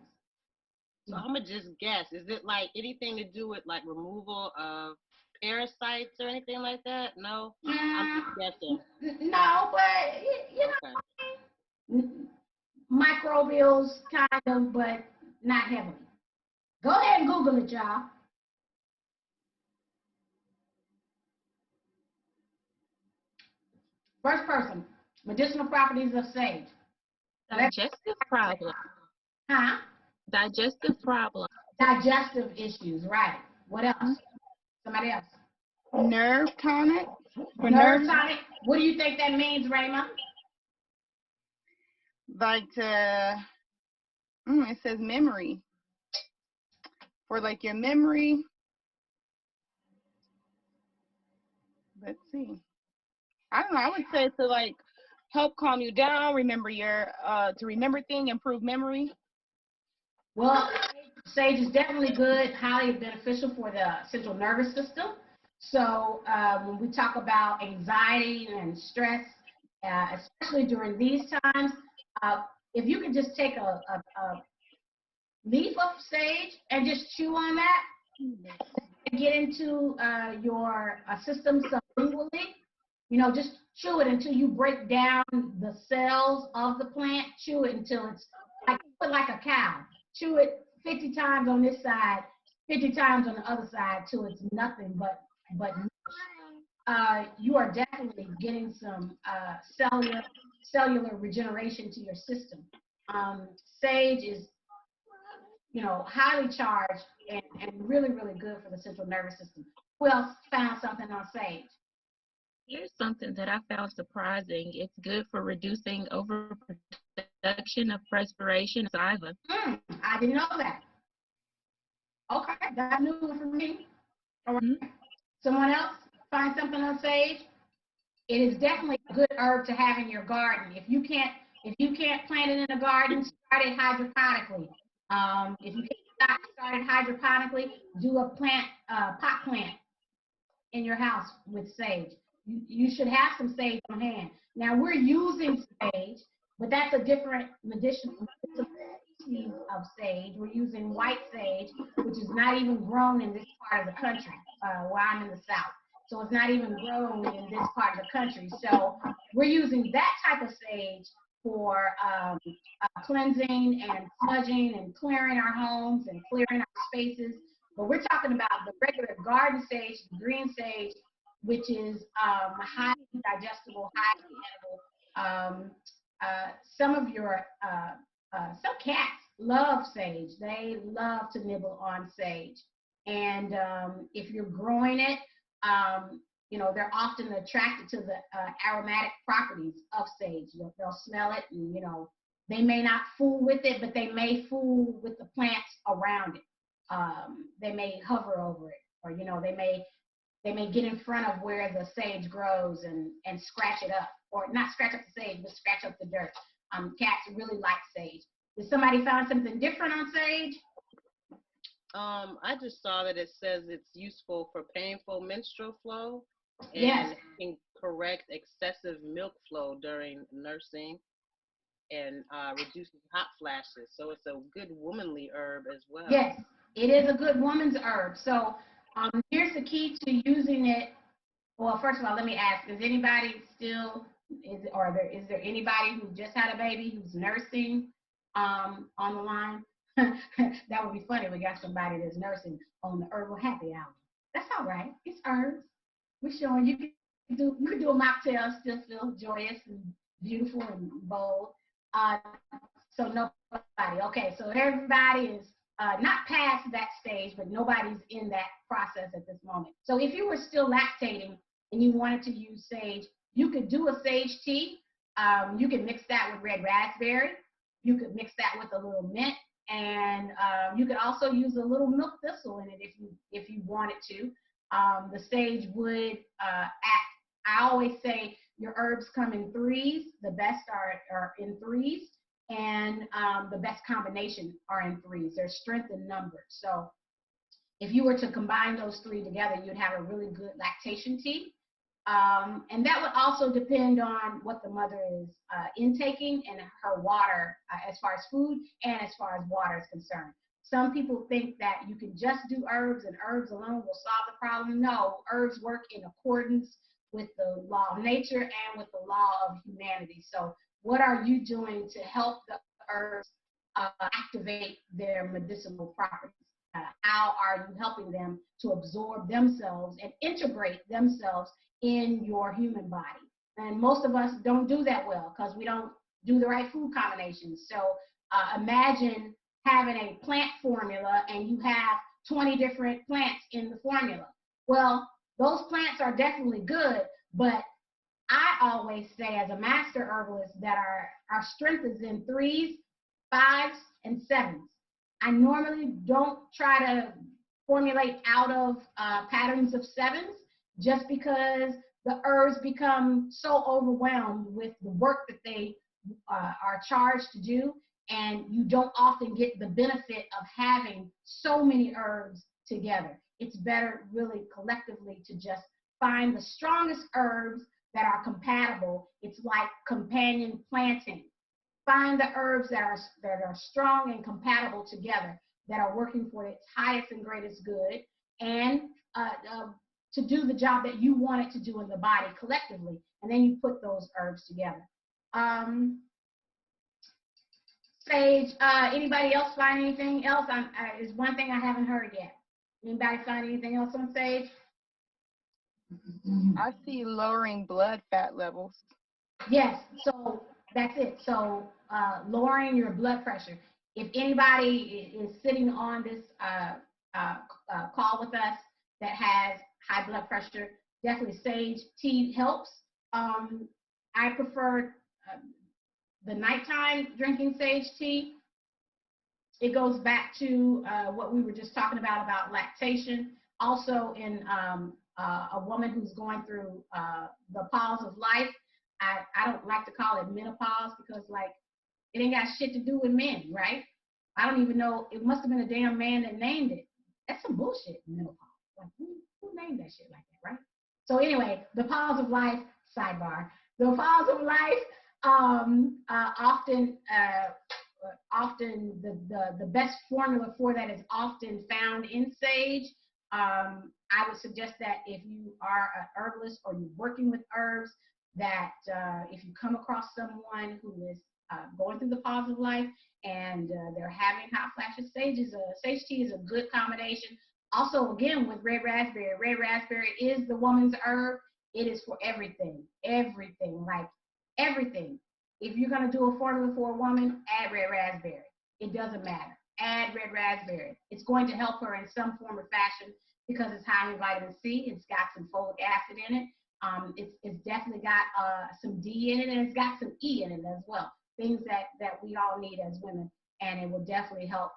Speaker 3: So I'm gonna just guess. Is it like anything to do with like removal of parasites or anything like that? No, I'm just guessing.
Speaker 1: No, but you know,
Speaker 3: Okay.
Speaker 1: microbials kind of, but not heavily. Go ahead and Google it, y'all. First person, medicinal properties of sage.
Speaker 2: Digestive problem.
Speaker 1: Huh?
Speaker 2: Digestive problem.
Speaker 1: Digestive issues, right. What else? Somebody else.
Speaker 5: Nerve tonic. For
Speaker 1: Nerve
Speaker 5: nerves,
Speaker 1: tonic. What do you think that means, Raymond?
Speaker 5: like it says memory. For like your memory. Let's see. I don't know. I would say to like help calm you down, remember to remember things, improve memory.
Speaker 1: Well, sage is definitely good, highly beneficial for the central nervous system. So when we talk about anxiety and stress, especially during these times, if you could just take a leaf of sage and just chew on that, get into your system sublingually, just chew it until you break down the cells of the plant. Chew it until it's like a cow. Chew it 50 times on this side, 50 times on the other side till it's nothing but you are definitely getting some cellular regeneration to your system. Sage is, highly charged and really, really good for the central nervous system. Who else found something on sage?
Speaker 2: Here's something that I found surprising. It's good for reducing overproduction of perspiration and saliva.
Speaker 1: I didn't know that. Okay, that's new for me. All right. Someone else find something on sage? It is definitely a good herb to have in your garden. If you can't plant it in a garden, start it hydroponically. If you can't start it hydroponically, do a pot plant in your house with sage. You should have some sage on hand. Now we're using sage, but that's a different medicinal species of sage. We're using white sage, which is not even grown in this part of the country, where I'm in the South. So it's not even grown in this part of the country. So we're using that type of sage for cleansing and smudging and clearing our homes and clearing our spaces. But we're talking about the regular garden sage, the green sage, which is highly digestible, highly edible. Some of your some cats love sage. They love to nibble on sage. And if you're growing it, they're often attracted to the aromatic properties of sage. They'll smell it, and they may not fool with it, but they may fool with the plants around it. They may hover over it, or they may get in front of where the sage grows and scratch it up, or not scratch up the sage, but scratch up the dirt. Cats really like sage. Did somebody find something different on sage?
Speaker 3: I just saw that it says it's useful for painful menstrual flow and
Speaker 1: Yes.
Speaker 3: can correct excessive milk flow during nursing and reduces hot flashes. So it's a good womanly herb as well.
Speaker 1: Yes, it is a good woman's herb. So here's the key to using it. Well, first of all, let me ask: is anybody still? Is there anybody who just had a baby who's nursing on the line? That would be funny. We got somebody that's nursing on the Herbal Happy Hour. That's all right. It's herbs. We're showing you can do a mocktail, still feel joyous and beautiful and bold. So nobody. Okay, so everybody is not past that stage, but nobody's in that process at this moment. So if you were still lactating and you wanted to use sage, you could do a sage tea. You can mix that with red raspberry. You could mix that with a little mint. And you could also use a little milk thistle in it if you wanted to. The sage would act. I always say your herbs come in threes. The best are in threes, and the best combination are in threes. There's strength in numbers. So if you were to combine those three together, you'd have a really good lactation tea. And that would also depend on what the mother is intaking and her water as far as food and as far as water is concerned. Some people think that you can just do herbs and herbs alone will solve the problem. No, herbs work in accordance with the law of nature and with the law of humanity. So what are you doing to help the herbs activate their medicinal properties? How are you helping them to absorb themselves and integrate themselves in your human body? And most of us don't do that well because we don't do the right food combinations. So imagine having a plant formula and you have 20 different plants in the formula. Well, those plants are definitely good, but I always say as a master herbalist that our strength is in 3s, 5s, and 7s. I normally don't try to formulate out of patterns of 7s just because the herbs become so overwhelmed with the work that they are charged to do, and you don't often get the benefit of having so many herbs together. It's better really collectively to just find the strongest herbs that are compatible. It's like companion planting. Find the herbs that are strong and compatible together, that are working for its highest and greatest good, and to do the job that you want it to do in the body collectively. And then you put those herbs together. Sage, anybody else find anything else? Is one thing I haven't heard yet. Anybody find anything else on Sage?
Speaker 5: I see lowering blood fat levels.
Speaker 1: Yes, so that's it. So lowering your blood pressure. If anybody is sitting on this call with us that has high blood pressure, definitely sage tea helps. I prefer the nighttime drinking sage tea. It goes back to what we were just talking about lactation. Also in a woman who's going through the pause of life, I don't like to call it menopause because like it ain't got shit to do with men, right? I don't even know, it must have been a damn man that named it. That's some bullshit, menopause. Like who named that shit like that, right? So anyway, the pause of life, sidebar. The pause of life, often the best formula for that is often found in sage. I would suggest that if you are an herbalist or you're working with herbs, that if you come across someone who is going through the pause of life and they're having hot flashes, sage tea is a good combination. Also, again, with red raspberry. Red raspberry is the woman's herb. It is for everything, like everything. If you're going to do a formula for a woman, add red raspberry. It doesn't matter. Add red raspberry. It's going to help her in some form or fashion because it's high in vitamin C. It's got some folic acid in it. It's definitely got some D in it, and it's got some E in it as well. Things that we all need as women, and it will definitely help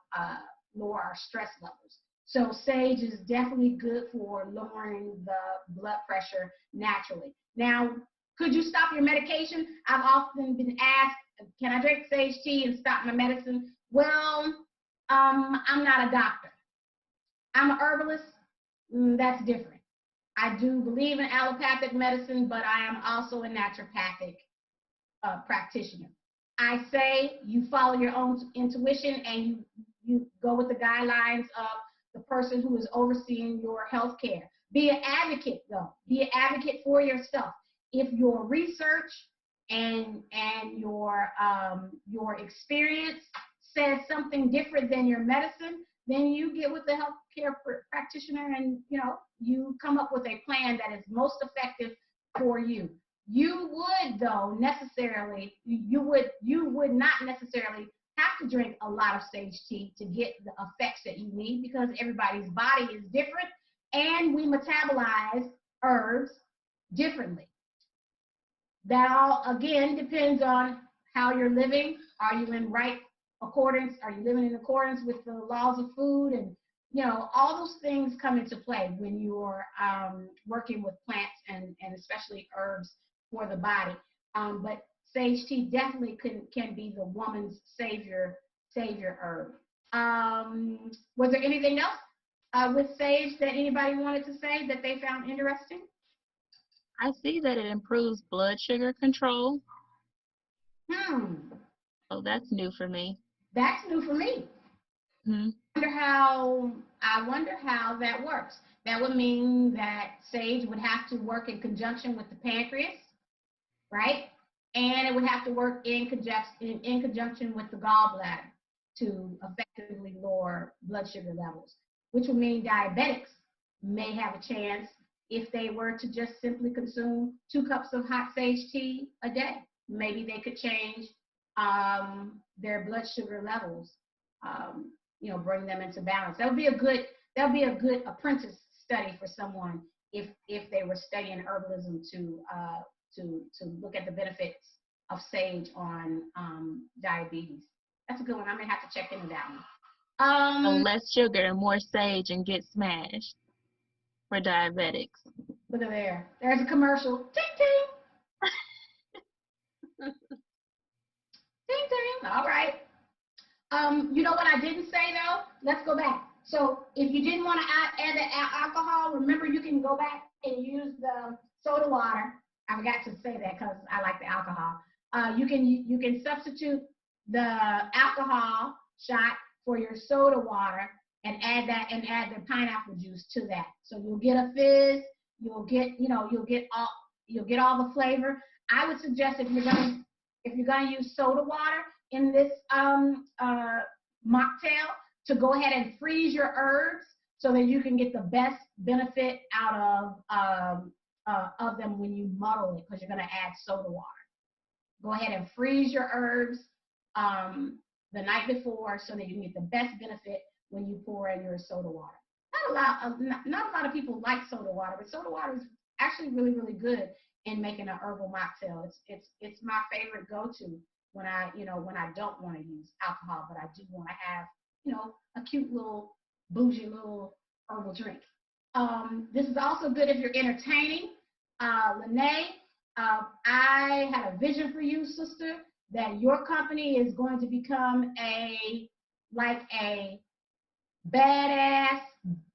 Speaker 1: lower our stress levels. So sage is definitely good for lowering the blood pressure naturally. Now, could you stop your medication? I've often been asked, can I drink sage tea and stop my medicine? Well, I'm not a doctor. I'm a herbalist. That's different. I do believe in allopathic medicine, but I am also a naturopathic practitioner. I say you follow your own intuition and you go with the guidelines of the person who is overseeing your health care. Be an advocate, though. Be an advocate for yourself. If your research and your experience says something different than your medicine, then you get with the healthcare practitioner and you come up with a plan that is most effective for you. You would, though, necessarily, you would not necessarily have to drink a lot of sage tea to get the effects that you need because everybody's body is different and we metabolize herbs differently. That all, again, depends on how you're living. Are you in right accordance? Are you living in accordance with the laws of food? And, all those things come into play when you're working with plants and especially herbs for the body. But sage tea definitely can be the woman's savior herb. Was there anything else with sage that anybody wanted to say that they found interesting?
Speaker 2: I see that it improves blood sugar control.
Speaker 1: Hmm,
Speaker 2: Oh, that's new for me.
Speaker 1: that's new for me.
Speaker 2: Hmm.
Speaker 1: I wonder how that works. That would mean that sage would have to work in conjunction with the pancreas, right? And it would have to work in conjunction with the gallbladder to effectively lower blood sugar levels, which would mean diabetics may have a chance if they were to just simply consume 2 cups of hot sage tea a day. Maybe they could change their blood sugar levels, bring them into balance. That would be a good apprentice study for someone if they were studying herbalism to look at the benefits of sage on diabetes. That's a good one. I may have to check into that one.
Speaker 2: So less sugar and more sage and get smashed for diabetics.
Speaker 1: Look at there. There's a commercial. Ting ting. Ting ting. All right. You know what I didn't say though? Let's go back. So if you didn't want to add the alcohol, remember you can go back and use the soda water. I forgot to say that because I like the alcohol. You can substitute the alcohol shot for your soda water and add the pineapple juice to that. So you'll get a fizz. You'll get all the flavor. I would suggest if you're gonna use soda water in this mocktail, to go ahead and freeze your herbs so that you can get the best benefit out of them when you muddle it, because you're going to add soda water. Go ahead and freeze your herbs the night before so that you can get the best benefit when you pour in your soda water. Not a lot of people like soda water, but soda water is actually really, really good in making an herbal mocktail. It's my favorite go-to when I don't want to use alcohol, but I do want to have, a cute little bougie little herbal drink. This is also good if you're entertaining. Lene, I had a vision for you, sister, that your company is going to become a badass,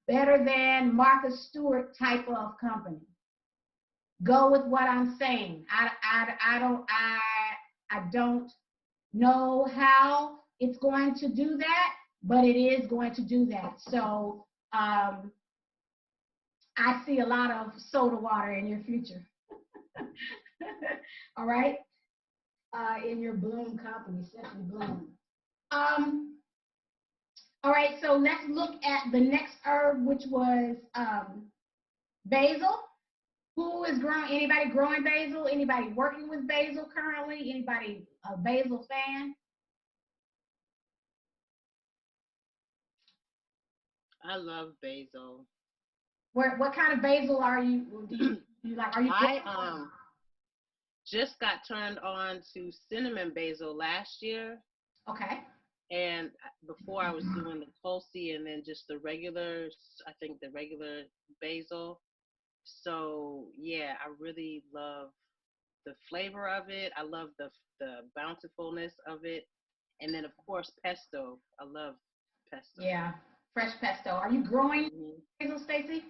Speaker 1: better than Martha Stewart type of company. Go with what I'm saying. I don't know how it's going to do that, but it is going to do that. So I see a lot of soda water in your future. All right, in your Bloom company, Stephanie Bloom. All right, so let's look at the next herb, which was basil. Who is growing? Anybody growing basil? Anybody working with basil currently? Anybody a basil fan?
Speaker 3: I love basil.
Speaker 1: What kind of basil are you? Do you like? Are you?
Speaker 3: I just got turned on to cinnamon basil last year.
Speaker 1: Okay.
Speaker 3: And before I was doing the Tulsi and then just the regular basil. So yeah, I really love the flavor of it. I love the bountifulness of it. And then of course pesto. I love pesto.
Speaker 1: Yeah, fresh pesto. Are you growing basil, Stacy?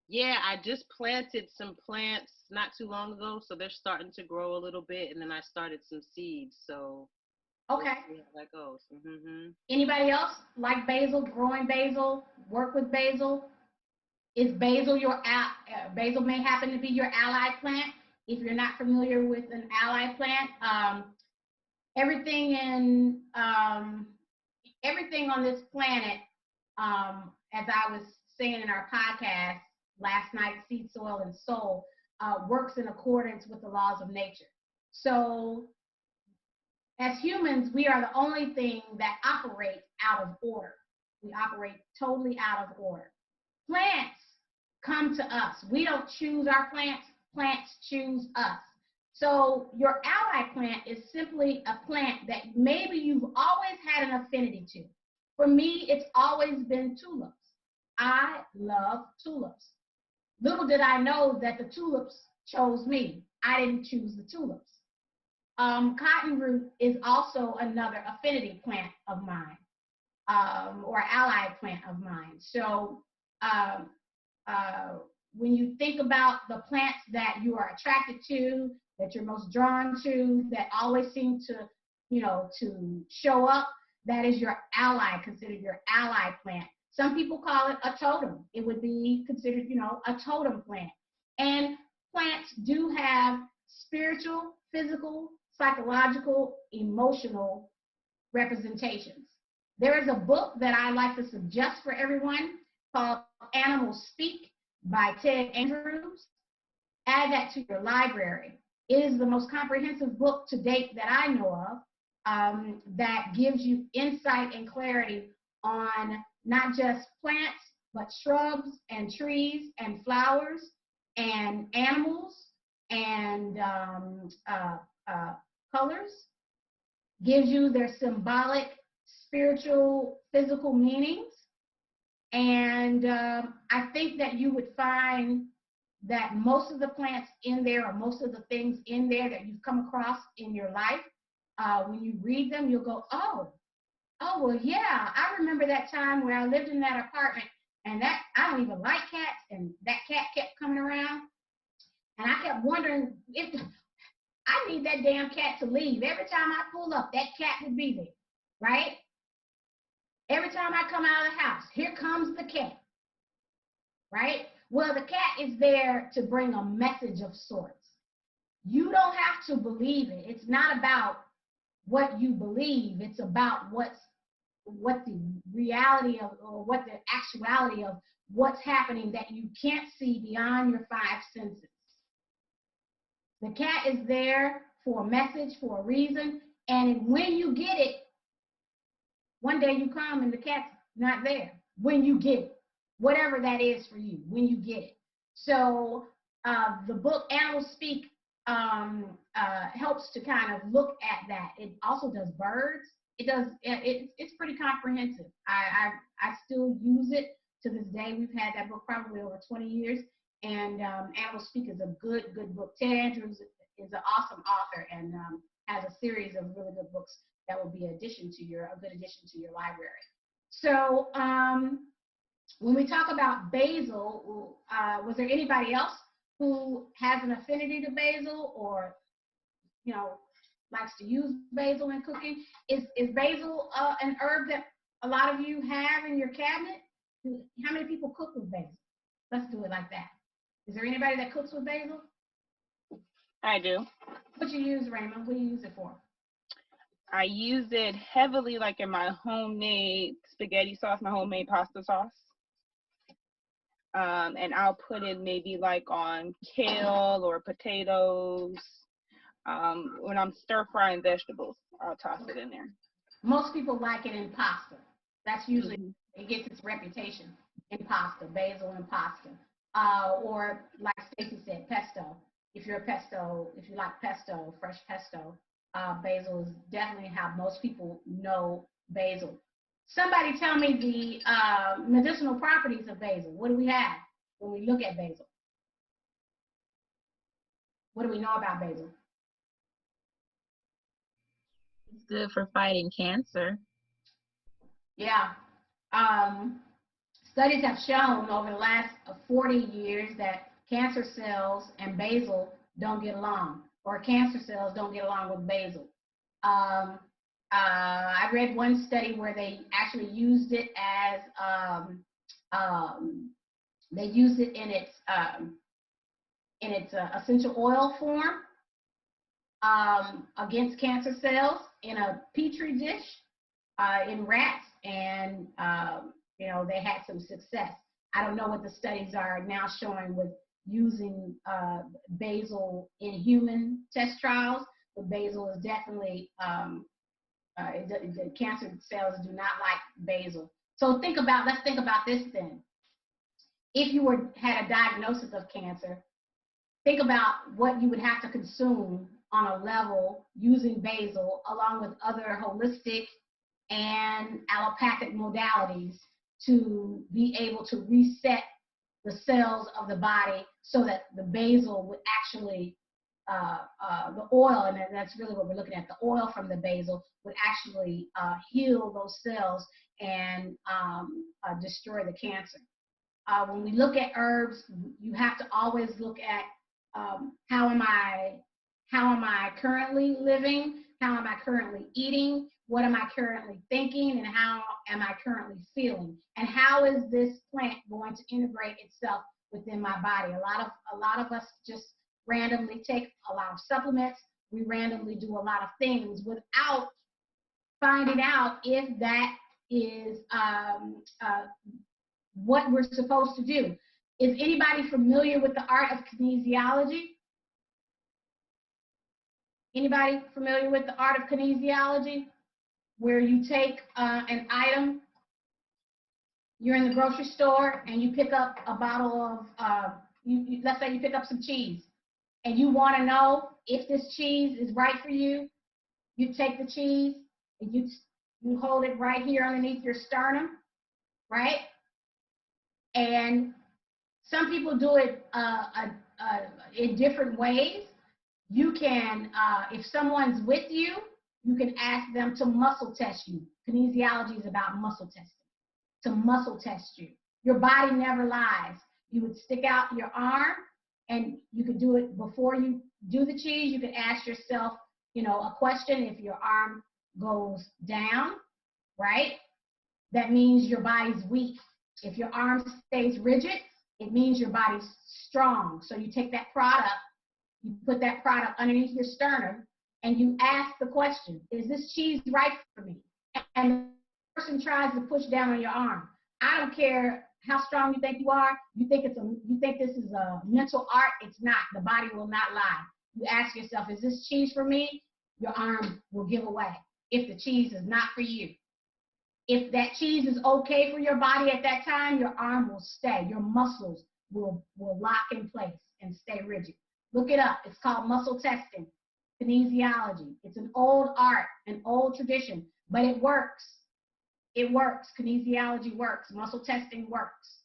Speaker 3: Yeah, I just planted some plants not too long ago, so they're starting to grow a little bit, and then I started some seeds. So
Speaker 1: okay,
Speaker 3: we'll see how that goes.
Speaker 1: Anybody else like basil? Growing basil? Work with basil? Is basil basil may happen to be your ally plant? If you're not familiar with an ally plant, everything on this planet, as I was saying in our podcast last night, Seed, Soil, and Soul, works in accordance with the laws of nature. So as humans, we are the only thing that operate out of order. We operate totally out of order. Plants come to us. We don't choose our plants. Plants choose us. So your ally plant is simply a plant that maybe you've always had an affinity to. For me, it's always been tulips. I love tulips. Little did I know that the tulips chose me. I didn't choose the tulips. Cottonroot is also another affinity plant of mine, or ally plant of mine. So when you think about the plants that you are attracted to, that you're most drawn to, that always seem to, to show up, that is your ally, considered your ally plant. Some people call it a totem. It would be considered, a totem plant. And plants do have spiritual, physical, psychological, emotional representations. There is a book that I like to suggest for everyone called Animals Speak by Ted Andrews. Add that to your library. It is the most comprehensive book to date that I know of, that gives you insight and clarity on not just plants, but shrubs and trees and flowers and animals and colors. Gives you their symbolic, spiritual, physical meanings. And I think that you would find that most of the plants in there, or most of the things in there that you've come across in your life, when you read them, you'll go, oh, well, yeah, I remember that time where I lived in that apartment, and that I don't even like cats, and that cat kept coming around, and I kept wondering if I need that damn cat to leave. Every time I pull up, that cat would be there, right? Every time I come out of the house, here comes the cat, right? Well, the cat is there to bring a message of sorts. You don't have to believe it. It's not about what you believe. It's about what the reality of, or what the actuality of what's happening that you can't see beyond your five senses. The cat is there for a message, for a reason, and when you get it, one day you come and the cat's not there. When you get it, whatever that is for you, when you get it. So the book Animals Speak helps to kind of look at that. It also does birds. It's pretty comprehensive. I still use it to this day. We've had that book probably over 20 years. And Animals Speak is a good book. Ted Andrews is an awesome author and has a series of really good books that will be a good addition to your library. So when we talk about basil, was there anybody else who has an affinity to basil, or likes to use basil in cooking? Is basil an herb that a lot of you have in your cabinet? How many people cook with basil? Let's do it like that. Is there anybody that cooks with basil?
Speaker 5: I do.
Speaker 1: What you use, Raymond? What do you use it for?
Speaker 5: I use it heavily, like in my homemade spaghetti sauce, my homemade pasta sauce. And I'll put it maybe like on kale or potatoes. When I'm stir frying vegetables, I'll toss it in there.
Speaker 1: Most people like it in pasta. That's usually, it gets its reputation in pasta, basil in pasta. Or like Stacey said, pesto. If you like pesto, fresh pesto, basil is definitely how most people know basil. Somebody tell me the medicinal properties of basil. What do we have when we look at basil? What do we know about basil?
Speaker 2: It's good for fighting cancer.
Speaker 1: Yeah. Studies have shown over the last 40 years that cancer cells and basil don't get along, or cancer cells don't get along with basil. I read one study where they actually used it as they used it in its essential oil form against cancer cells in a petri dish in rats, and they had some success. I don't know what the studies are now showing with using basil in human test trials, but basil is definitely the cancer cells do not like basil. So let's think about this then. If you had a diagnosis of cancer, think about what you would have to consume on a level using basil, along with other holistic and allopathic modalities, to be able to reset the cells of the body so that the basil would actually, the oil, and that's really what we're looking at, the oil from the basil would actually heal those cells and destroy the cancer. when we look at herbs, you have to always look at how am I currently living? How am I currently eating? What am I currently thinking? And how am I currently feeling? And how is this plant going to integrate itself within my body? A lot of us just randomly take a lot of supplements. We randomly do a lot of things without finding out if that is what we're supposed to do. Is anybody familiar with the art of kinesiology? Anybody familiar with the art of kinesiology? Where you take an item, you're in the grocery store and you pick up a bottle of, let's say you pick up some cheese and you want to know if this cheese is right for you. You take the cheese and you hold it right here underneath your sternum, right? And some people do it in different ways. You can, if someone's with you, you can ask them to muscle test you. Kinesiology is about muscle testing, to muscle test you. Your body never lies. You would stick out your arm, and you could do it before you do the cheese. You could ask yourself, a question. If your arm goes down, right, that means your body's weak. If your arm stays rigid, it means your body's strong. So you take that product, you put that product underneath your sternum, and you ask the question, is this cheese right for me? And the person tries to push down on your arm. I don't care how strong you think you are. You think this is a mental art. It's not. The body will not lie. You ask yourself, is this cheese for me? Your arm will give away if the cheese is not for you. If that cheese is okay for your body at that time, your arm will stay. Your muscles will lock in place and stay rigid. Look it up. It's called muscle testing, kinesiology. It's an old art, an old tradition, but it works. It works. Kinesiology works. Muscle testing works.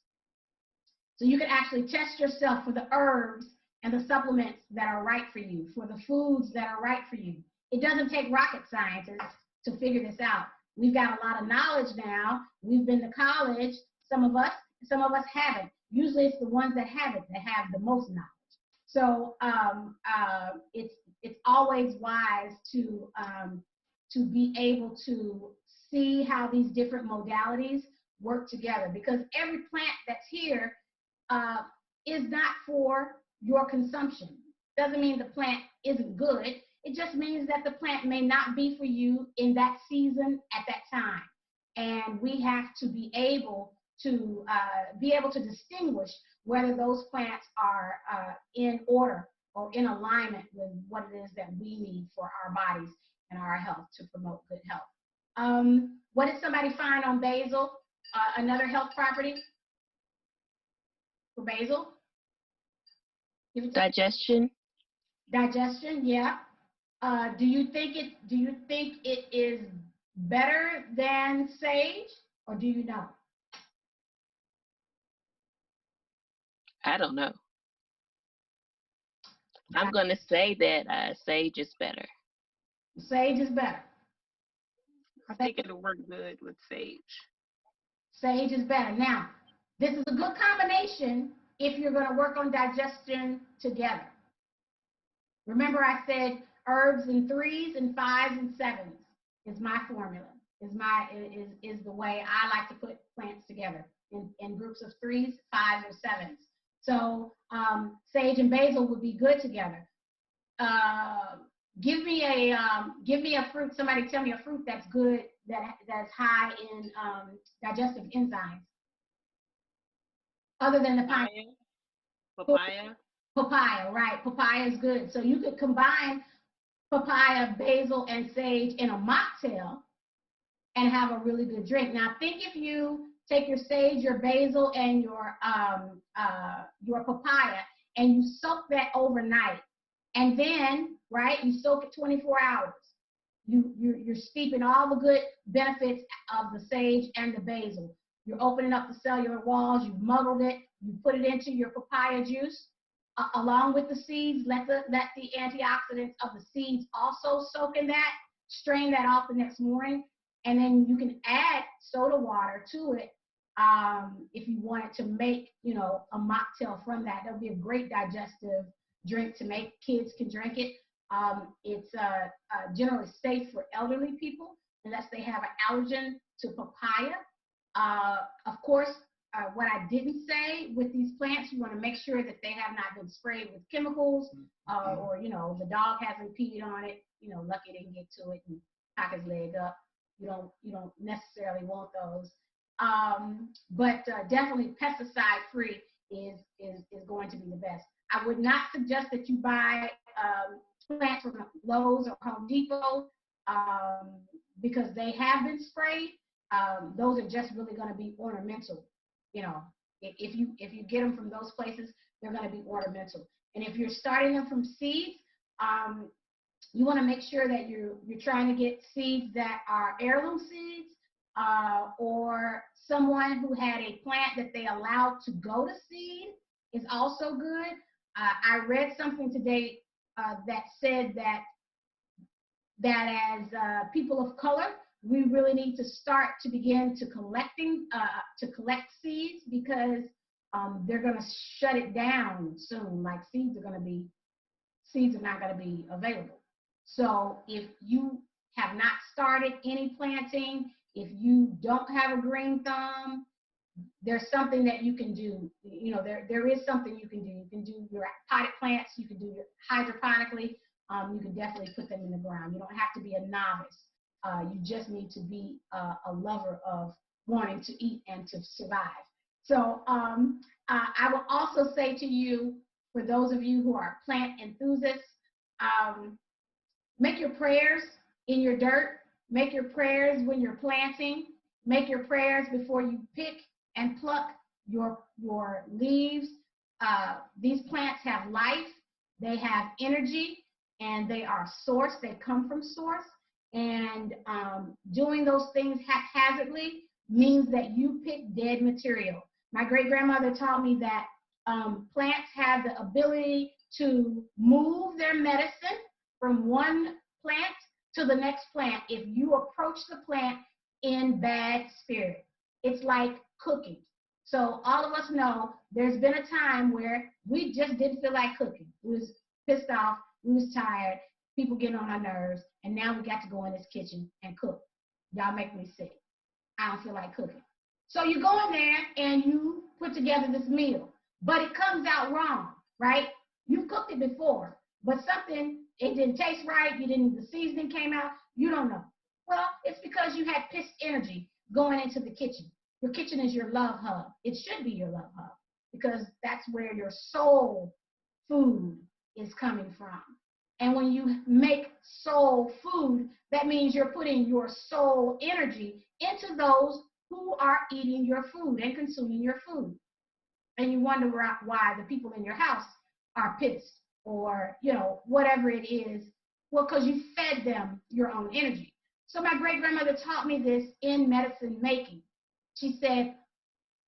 Speaker 1: So you can actually test yourself for the herbs and the supplements that are right for you, for the foods that are right for you. It doesn't take rocket scientists to figure this out. We've got a lot of knowledge now. We've been to college, some of us haven't. Usually it's the ones that haven't that have the most knowledge. So it's always wise to be able to see how these different modalities work together, because every plant that's here is not for your consumption. Doesn't mean the plant isn't good. It just means that the plant may not be for you in that season at that time. And we have to be able to distinguish whether those plants are in order or in alignment with what it is that we need for our bodies and our health to promote good health. What did somebody find on basil? Another health property for basil?
Speaker 7: Digestion.
Speaker 1: Digestion, yeah. Do you think it is better than sage, or do you know?
Speaker 7: I don't know. I'm going to say that sage is better.
Speaker 1: Sage is better.
Speaker 5: I think it'll work good with sage.
Speaker 1: Sage is better. Now, this is a good combination if you're going to work on digestion together. Remember I said herbs in 3s and 5s and 7s is my formula, is the way I like to put plants together in groups of 3s, 5s, or 7s. So sage and basil would be good together. Give me a fruit. Somebody tell me a fruit that's good, that's high in digestive enzymes. Other than the pineapple.
Speaker 3: Papaya.
Speaker 1: Papaya, right? Papaya is good. So you could combine papaya, basil, and sage in a mocktail and have a really good drink. Now think if you take your sage, your basil, and your papaya, and you soak that overnight, and then, right, you soak it 24 hours. You're steeping all the good benefits of the sage and the basil. You're opening up the cellular walls. You've muddled it. You put it into your papaya juice along with the seeds. Let the antioxidants of the seeds also soak in that. Strain that off the next morning, and then you can add soda water to it If you wanted to make, you know, a mocktail from that, that would be a great digestive drink to make. Kids can drink it. It's generally safe for elderly people unless they have an allergen to papaya. Of course, what I didn't say with these plants, you want to make sure that they have not been sprayed with chemicals, or, you know, the dog hasn't peed on it. You know, lucky didn't get to it and cock his leg up. You don't necessarily want those. But definitely pesticide free is going to be the best. I would not suggest that you buy plants from Lowe's or Home Depot because they have been sprayed. Those are just really going to be ornamental. You know, if you get them from those places, they're going to be ornamental. And if you're starting them from seeds, you want to make sure that you're trying to get seeds that are heirloom seeds, or someone who had a plant that they allowed to go to seed is also good. I read something today that said that as people of color, we really need to start to begin to collect seeds, because they're going to shut it down soon. Like seeds are not going to be available. So if you have not started any planting, if you don't have a green thumb, there's something that you can do. You know, there is something you can do. You can do your potted plants. You can do your hydroponically. You can definitely put them in the ground. You don't have to be a novice. You just need to be a lover of wanting to eat and to survive. So I will also say to you, for those of you who are plant enthusiasts, make your prayers in your dirt. Make your prayers when you're planting. Make your prayers before you pick and pluck your leaves. These plants have life. They have energy, and they are source. They come from source. And doing those things haphazardly means that you pick dead material. My great-grandmother taught me that plants have the ability to move their medicine from one plant to the next plant if you approach the plant in bad spirit. It's like cooking. So all of us know there's been a time where we just didn't feel like cooking. We was pissed off, we was tired, people getting on our nerves, and now we got to go in this kitchen and cook. Y'all make me sick. I don't feel like cooking. So you go in there and you put together this meal, but it comes out wrong, right? You've cooked it before, but something, it didn't taste right, the seasoning came out, you don't know. Well, it's because you had pissed energy going into the kitchen. Your kitchen is your love hub. It should be your love hub, because that's where your soul food is coming from. And when you make soul food, that means you're putting your soul energy into those who are eating your food and consuming your food. And you wonder why the people in your house are pissed, or, you know, whatever it is. Well, because you fed them your own energy. So my great-grandmother taught me this in medicine making. She said,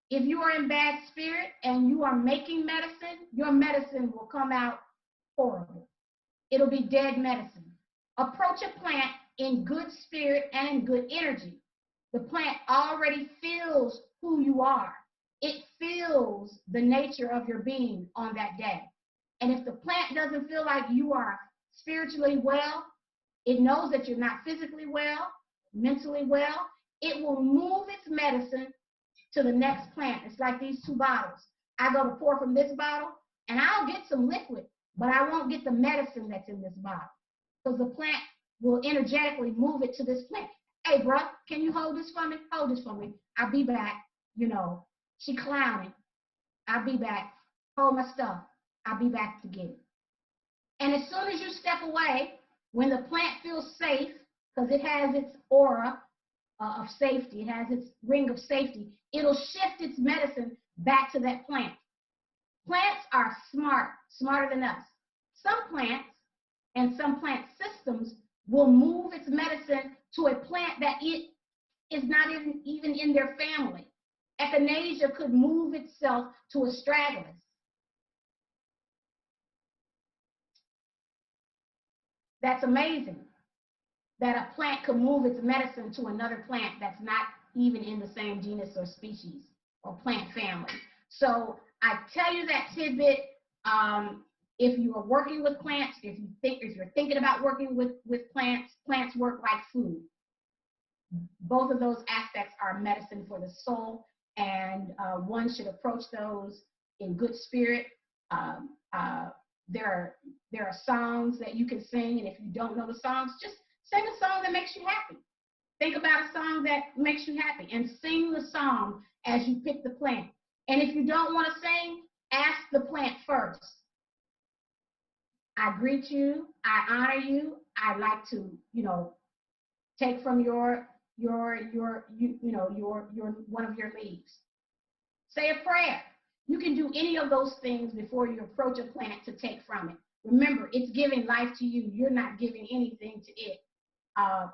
Speaker 1: if you are in bad spirit and you are making medicine, your medicine will come out horrible. It'll be dead medicine. Approach a plant in good spirit and in good energy. The plant already feels who you are. It feels the nature of your being on that day. And if the plant doesn't feel like you are spiritually well, it knows that you're not physically well, mentally well, it will move its medicine to the next plant. It's like these two bottles. I go to pour from this bottle, and I'll get some liquid, but I won't get the medicine that's in this bottle, because the plant will energetically move it to this plant. Hey, bro, can you hold this for me? Hold this for me. I'll be back. You know, she clowning. I'll be back. Hold my stuff. I'll be back to get it. And as soon as you step away, when the plant feels safe, because it has its aura of safety, it has its ring of safety, it'll shift its medicine back to that plant. Plants are smart, smarter than us. Some plants and some plant systems will move its medicine to a plant that it is not even in their family. Echinacea could move itself to astragalus. That's amazing that a plant could move its medicine to another plant that's not even in the same genus or species. or plant family. So I tell you that tidbit. If you are working with plants, if you're thinking about working with plants, plants work like food. Both of those aspects are medicine for the soul, and one should approach those in good spirit. There are songs that you can sing, and if you don't know the songs, just sing a song that makes you happy. Think about a song that makes you happy and sing the song as you pick the plant. And if you don't want to sing, ask the plant first. I greet you, I honor you, I like to, take from your one of your leaves. Say a prayer. You can do any of those things before you approach a plant to take from it. Remember, it's giving life to you. You're not giving anything to it.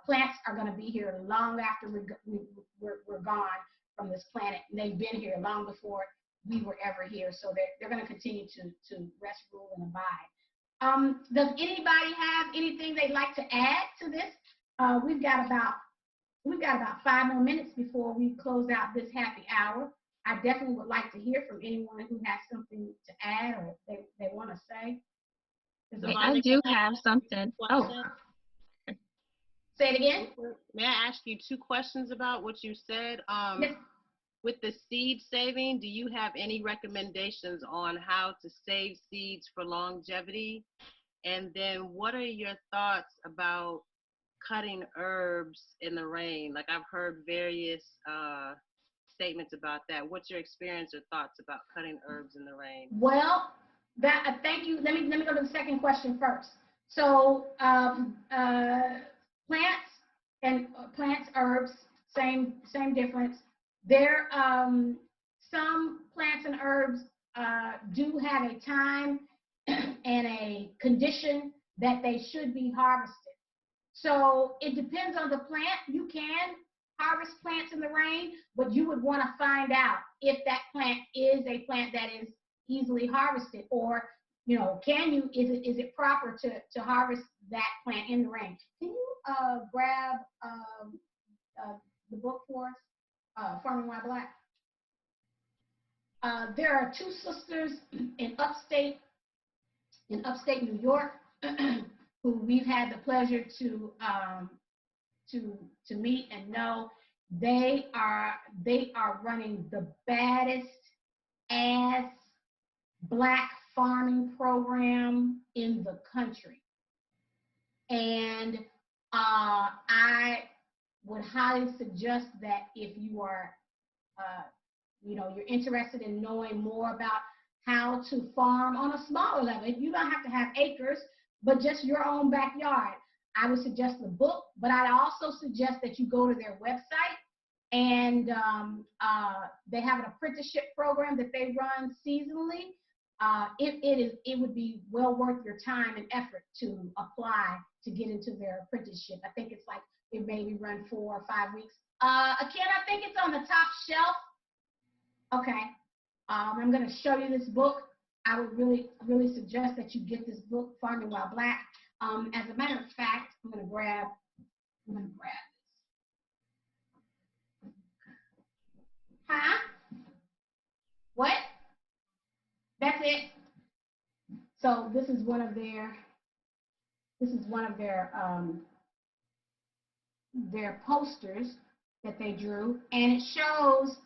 Speaker 1: Plants are going to be here long after we're gone from this planet. And they've been here long before we were ever here. So they're going to continue to rest, rule, and abide. Does anybody have anything they'd like to add to this? We've got about 5 more minutes before we close out this happy hour. I definitely would like to hear from anyone who has something to add or they want to say.
Speaker 2: I do have something. Oh.
Speaker 1: Say it again.
Speaker 3: May I ask you 2 questions about what you said?
Speaker 1: Yes.
Speaker 3: With the seed saving, do you have any recommendations on how to save seeds for longevity? And then what are your thoughts about cutting herbs in the rain? Like, I've heard various statements about that. What's your experience or thoughts about cutting herbs in the rain?
Speaker 1: Well, thank you. Let me go to the second question first. So plants, herbs, same difference. There, some plants and herbs do have a time and a condition that they should be harvested. So it depends on the plant. You can harvest plants in the rain, but you would want to find out if that plant is a plant that is easily harvested, or is it proper to harvest that plant in the rain? Can you grab the book for us, Farming While Black? There are 2 sisters in upstate New York who we've had the pleasure to meet and know. They are running the baddest ass Black farming program in the country, and I would highly suggest that if you are you're interested in knowing more about how to farm on a smaller level. You don't have to have acres, but just your own backyard. I would suggest the book, but I'd also suggest that you go to their website, and they have an apprenticeship program that they run seasonally. It would be well worth your time and effort to apply to get into their apprenticeship. I think it's like it maybe run 4 or 5 weeks. Ken, I think it's on the top shelf. Okay. I'm going to show you this book. I would really, really suggest that you get this book, Farming While Black. As a matter of fact, I'm going to grab this. Huh? What? That's it. So this is one of their posters that they drew, and it shows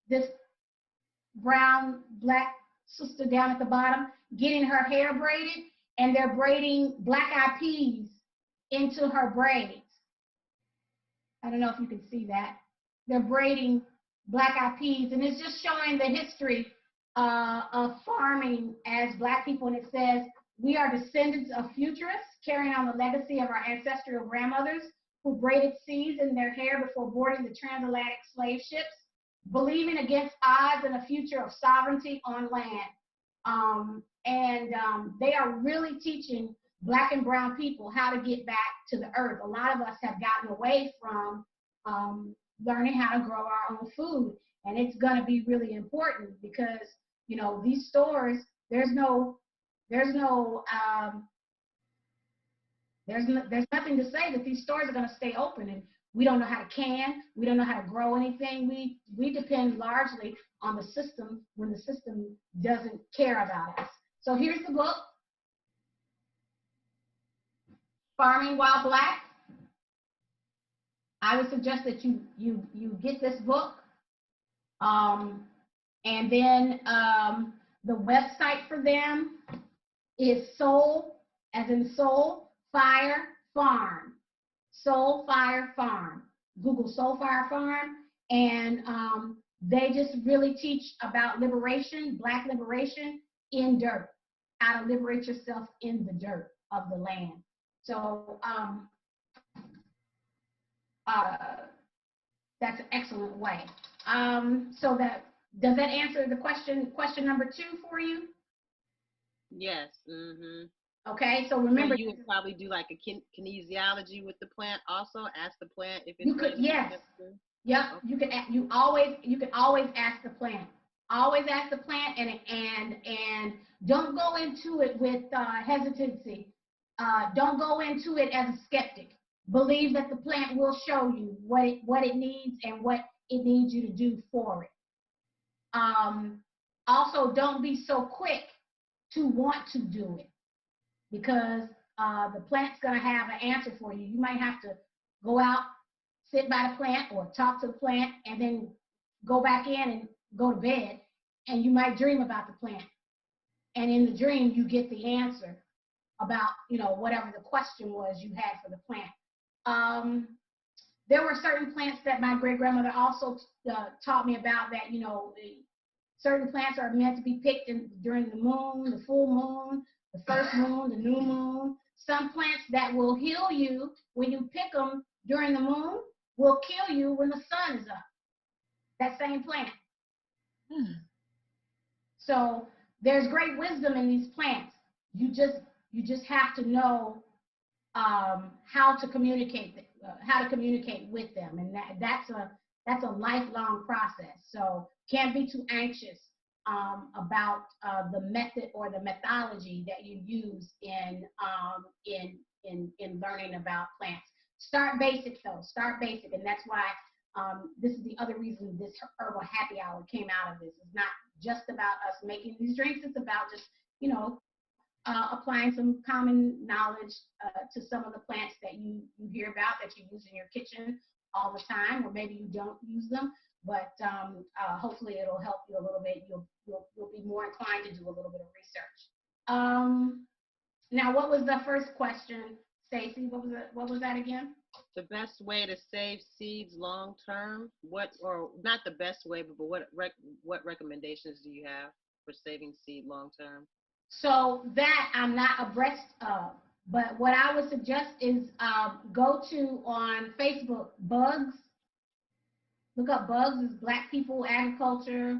Speaker 1: this brown black sister down at the bottom getting her hair braided, and they're braiding black-eyed peas into her braids. I don't know if you can see that. They're braiding black-eyed peas, and it's just showing the history of farming as Black people, and it says, "We are descendants of futurists, carrying on the legacy of our ancestral grandmothers who braided seeds in their hair before boarding the transatlantic slave ships, believing against odds in a future of sovereignty on land." They are really teaching Black and brown people how to get back to the earth. A lot of us have gotten away from learning how to grow our own food, and it's going to be really important because these stores, there's nothing to say that these stores are going to stay open, and We don't know how to can. We don't know how to grow anything. We depend largely on the system when the system doesn't care about us. So here's the book, Farming While Black. I would suggest that you get this book. And then the website for them is Soul, as in Soul Fire Farm. Soul Fire Farm. Google Soul Fire Farm, and they just really teach about liberation, Black liberation in dirt, how to liberate yourself in the dirt of the land. So that's an excellent way. So does that answer the question number 2 for you?
Speaker 3: Yes. Mm-hmm.
Speaker 1: Okay, so remember,
Speaker 3: so you would probably do like a kinesiology with the plant also. Ask the plant if it's
Speaker 1: you could, yes. Yep, okay. You can always ask the plant. Always ask the plant, and don't go into it with hesitancy. Don't go into it as a skeptic. Believe that the plant will show you what it needs and what it needs you to do for it. Also, don't be so quick to want to do it, because the plant's going to have an answer for you. You might have to go out, sit by the plant, or talk to the plant, and then go back in and go to bed, and you might dream about the plant. And in the dream, you get the answer about, whatever the question was you had for the plant. There were certain plants that my great-grandmother also taught me about that, certain plants are meant to be picked during the moon, the full moon, the first moon, the new moon. Some plants that will heal you when you pick them during the moon will kill you when the sun is up. That same plant. So there's great wisdom in these plants. You just have to know how to communicate with them, and that's a lifelong process. So can't be too anxious about the method or the methodology that you use in learning about plants. Start basic though. Start basic, and that's why this is the other reason this Herbal Happy Hour came out of this. It's not just about us making these drinks. It's about just applying some common knowledge to some of the plants that you hear about, that you use in your kitchen all the time, or maybe you don't use them, but hopefully it'll help you a little bit. You'll be more inclined to do a little bit of research. Now, what was the first question, Stacey? What was that again?
Speaker 3: The best way to save seeds long term. Or not the best way, but what recommendations do you have for saving seed long term?
Speaker 1: So that I'm not abreast of, but what I would suggest is go to on Facebook, Bugs. Look up Bugs, is Black People Agriculture,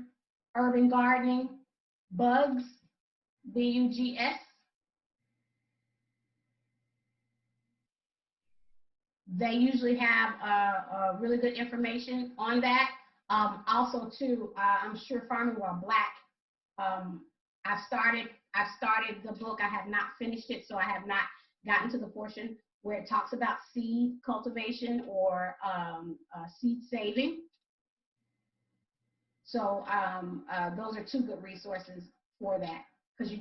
Speaker 1: Urban Gardening. Bugs, BUGS. They usually have really good information on that. Also, too, I'm sure Farming While Black. I've started the book. I have not finished it, so I have not gotten to the portion where it talks about seed cultivation or seed saving. So those are 2 good resources for that, because you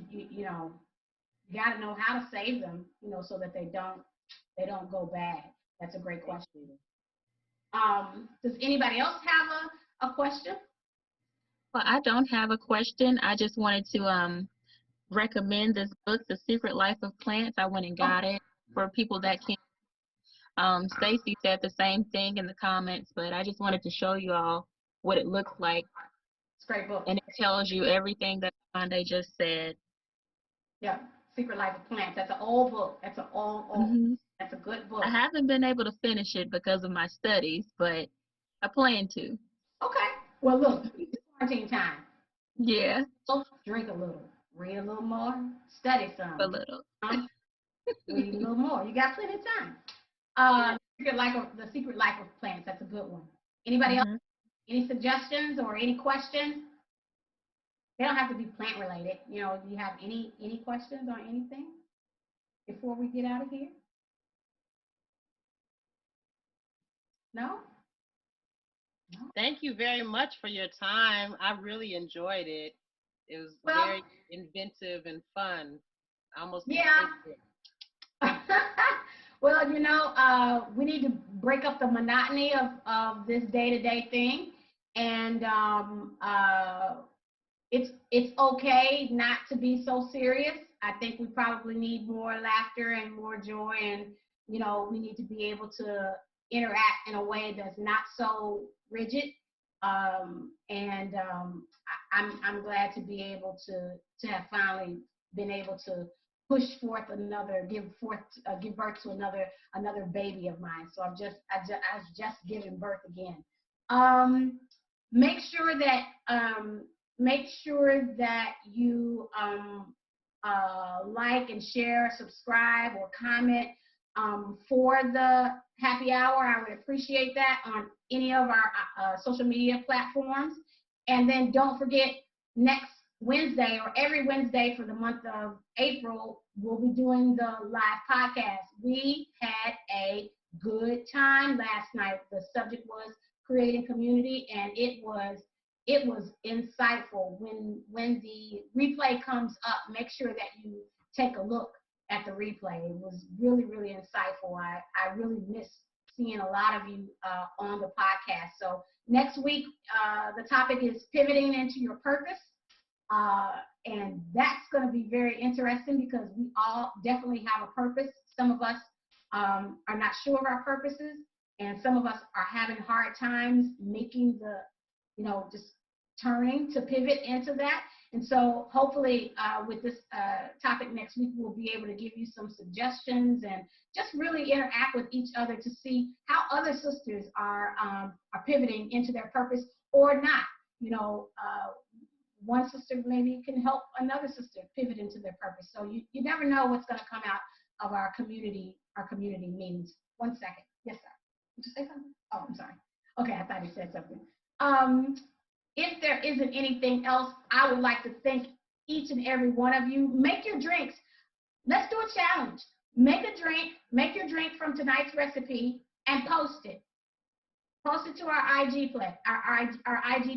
Speaker 1: got to know how to save them, so that they don't go bad. That's a great question. Does anybody else have a question?
Speaker 2: Well, I don't have a question. I just wanted to recommend this book, The Secret Life of Plants. I went and got it for people that can't. Stacey said the same thing in the comments, but I just wanted to show you all what it looks like.
Speaker 1: It's a great book.
Speaker 2: And it tells you everything that Sobande just said.
Speaker 1: Yeah, Secret Life of Plants. That's an old book. That's an old. That's a good book.
Speaker 2: I haven't been able to finish it because of my studies, but I plan to.
Speaker 1: Okay. Well, look, it's quarantine time.
Speaker 2: Yeah.
Speaker 1: So drink a little, read a little more, study some.
Speaker 2: A little.
Speaker 1: Read a little more. You got plenty of time. The Secret Life of Plants. That's a good one. Anybody else? Any suggestions or any questions? They don't have to be plant related. Do you have any questions on anything before we get out of here? No? No?
Speaker 3: Thank you very much for your time. I really enjoyed it. It was
Speaker 1: Well,
Speaker 3: very inventive and fun. I almost can't
Speaker 1: yeah.
Speaker 3: wait
Speaker 1: Well, we need to break up the monotony of this day-to-day thing. And it's okay not to be so serious. I think we probably need more laughter and more joy, and we need to be able to interact in a way that's not so rigid. I'm glad to be able to have finally been able to push forth give birth to another baby of mine. So I was just giving birth again. Um, make sure that you like and share, subscribe, or comment for the happy hour. I would appreciate that on any of our social media platforms. And then don't forget, next Wednesday or every Wednesday for the month of April, we'll be doing the live podcast. We had a good time last night. The subject was creating community, and it was insightful. When the replay comes up, make sure that you take a look at the replay. It was really, really insightful. I really miss seeing a lot of you on the podcast. So next week, the topic is pivoting into your purpose. And that's going to be very interesting because we all definitely have a purpose. Some of us are not sure of our purposes, and some of us are having hard times making just turning to pivot into that. And so hopefully with this topic next week, we'll be able to give you some suggestions and just really interact with each other to see how other sisters are pivoting into their purpose or not. One sister maybe can help another sister pivot into their purpose. So you never know what's going to come out of our community meetings. 1 second. Yes, sir. Did you say something? Oh, I'm sorry. Okay, I thought he said something. If there isn't anything else, I would like to thank each and every one of you. Make your drinks. Let's do a challenge. Make your drink from tonight's recipe and post it. Post it to our IG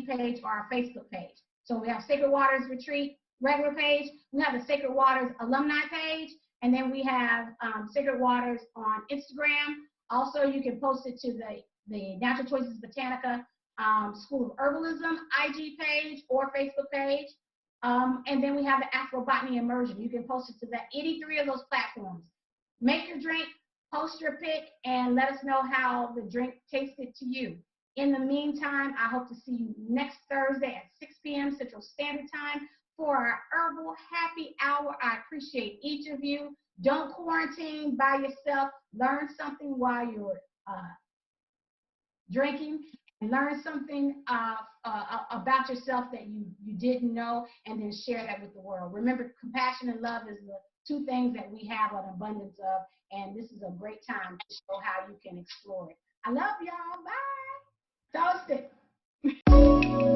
Speaker 1: page or our Facebook page. So we have Sacred Waters Retreat regular page. We have the Sacred Waters alumni page, and then we have Sacred Waters on Instagram. Also, you can post it to the Natural Choices Botanica School of Herbalism IG page or Facebook page. And then we have the Afro-Botany Immersion. You can post it to any three of those platforms. Make your drink, post your pic, and let us know how the drink tasted to you. In the meantime, I hope to see you next Thursday at 6 p.m. Central Standard Time for our Herbal Happy Hour. I appreciate each of you. Don't quarantine by yourself. Learn something while you're drinking, and learn something about yourself that you didn't know, and then share that with the world. Remember, compassion and love is the two things that we have an abundance of, and this is a great time to show how you can explore it. I love y'all. Bye. Toast it.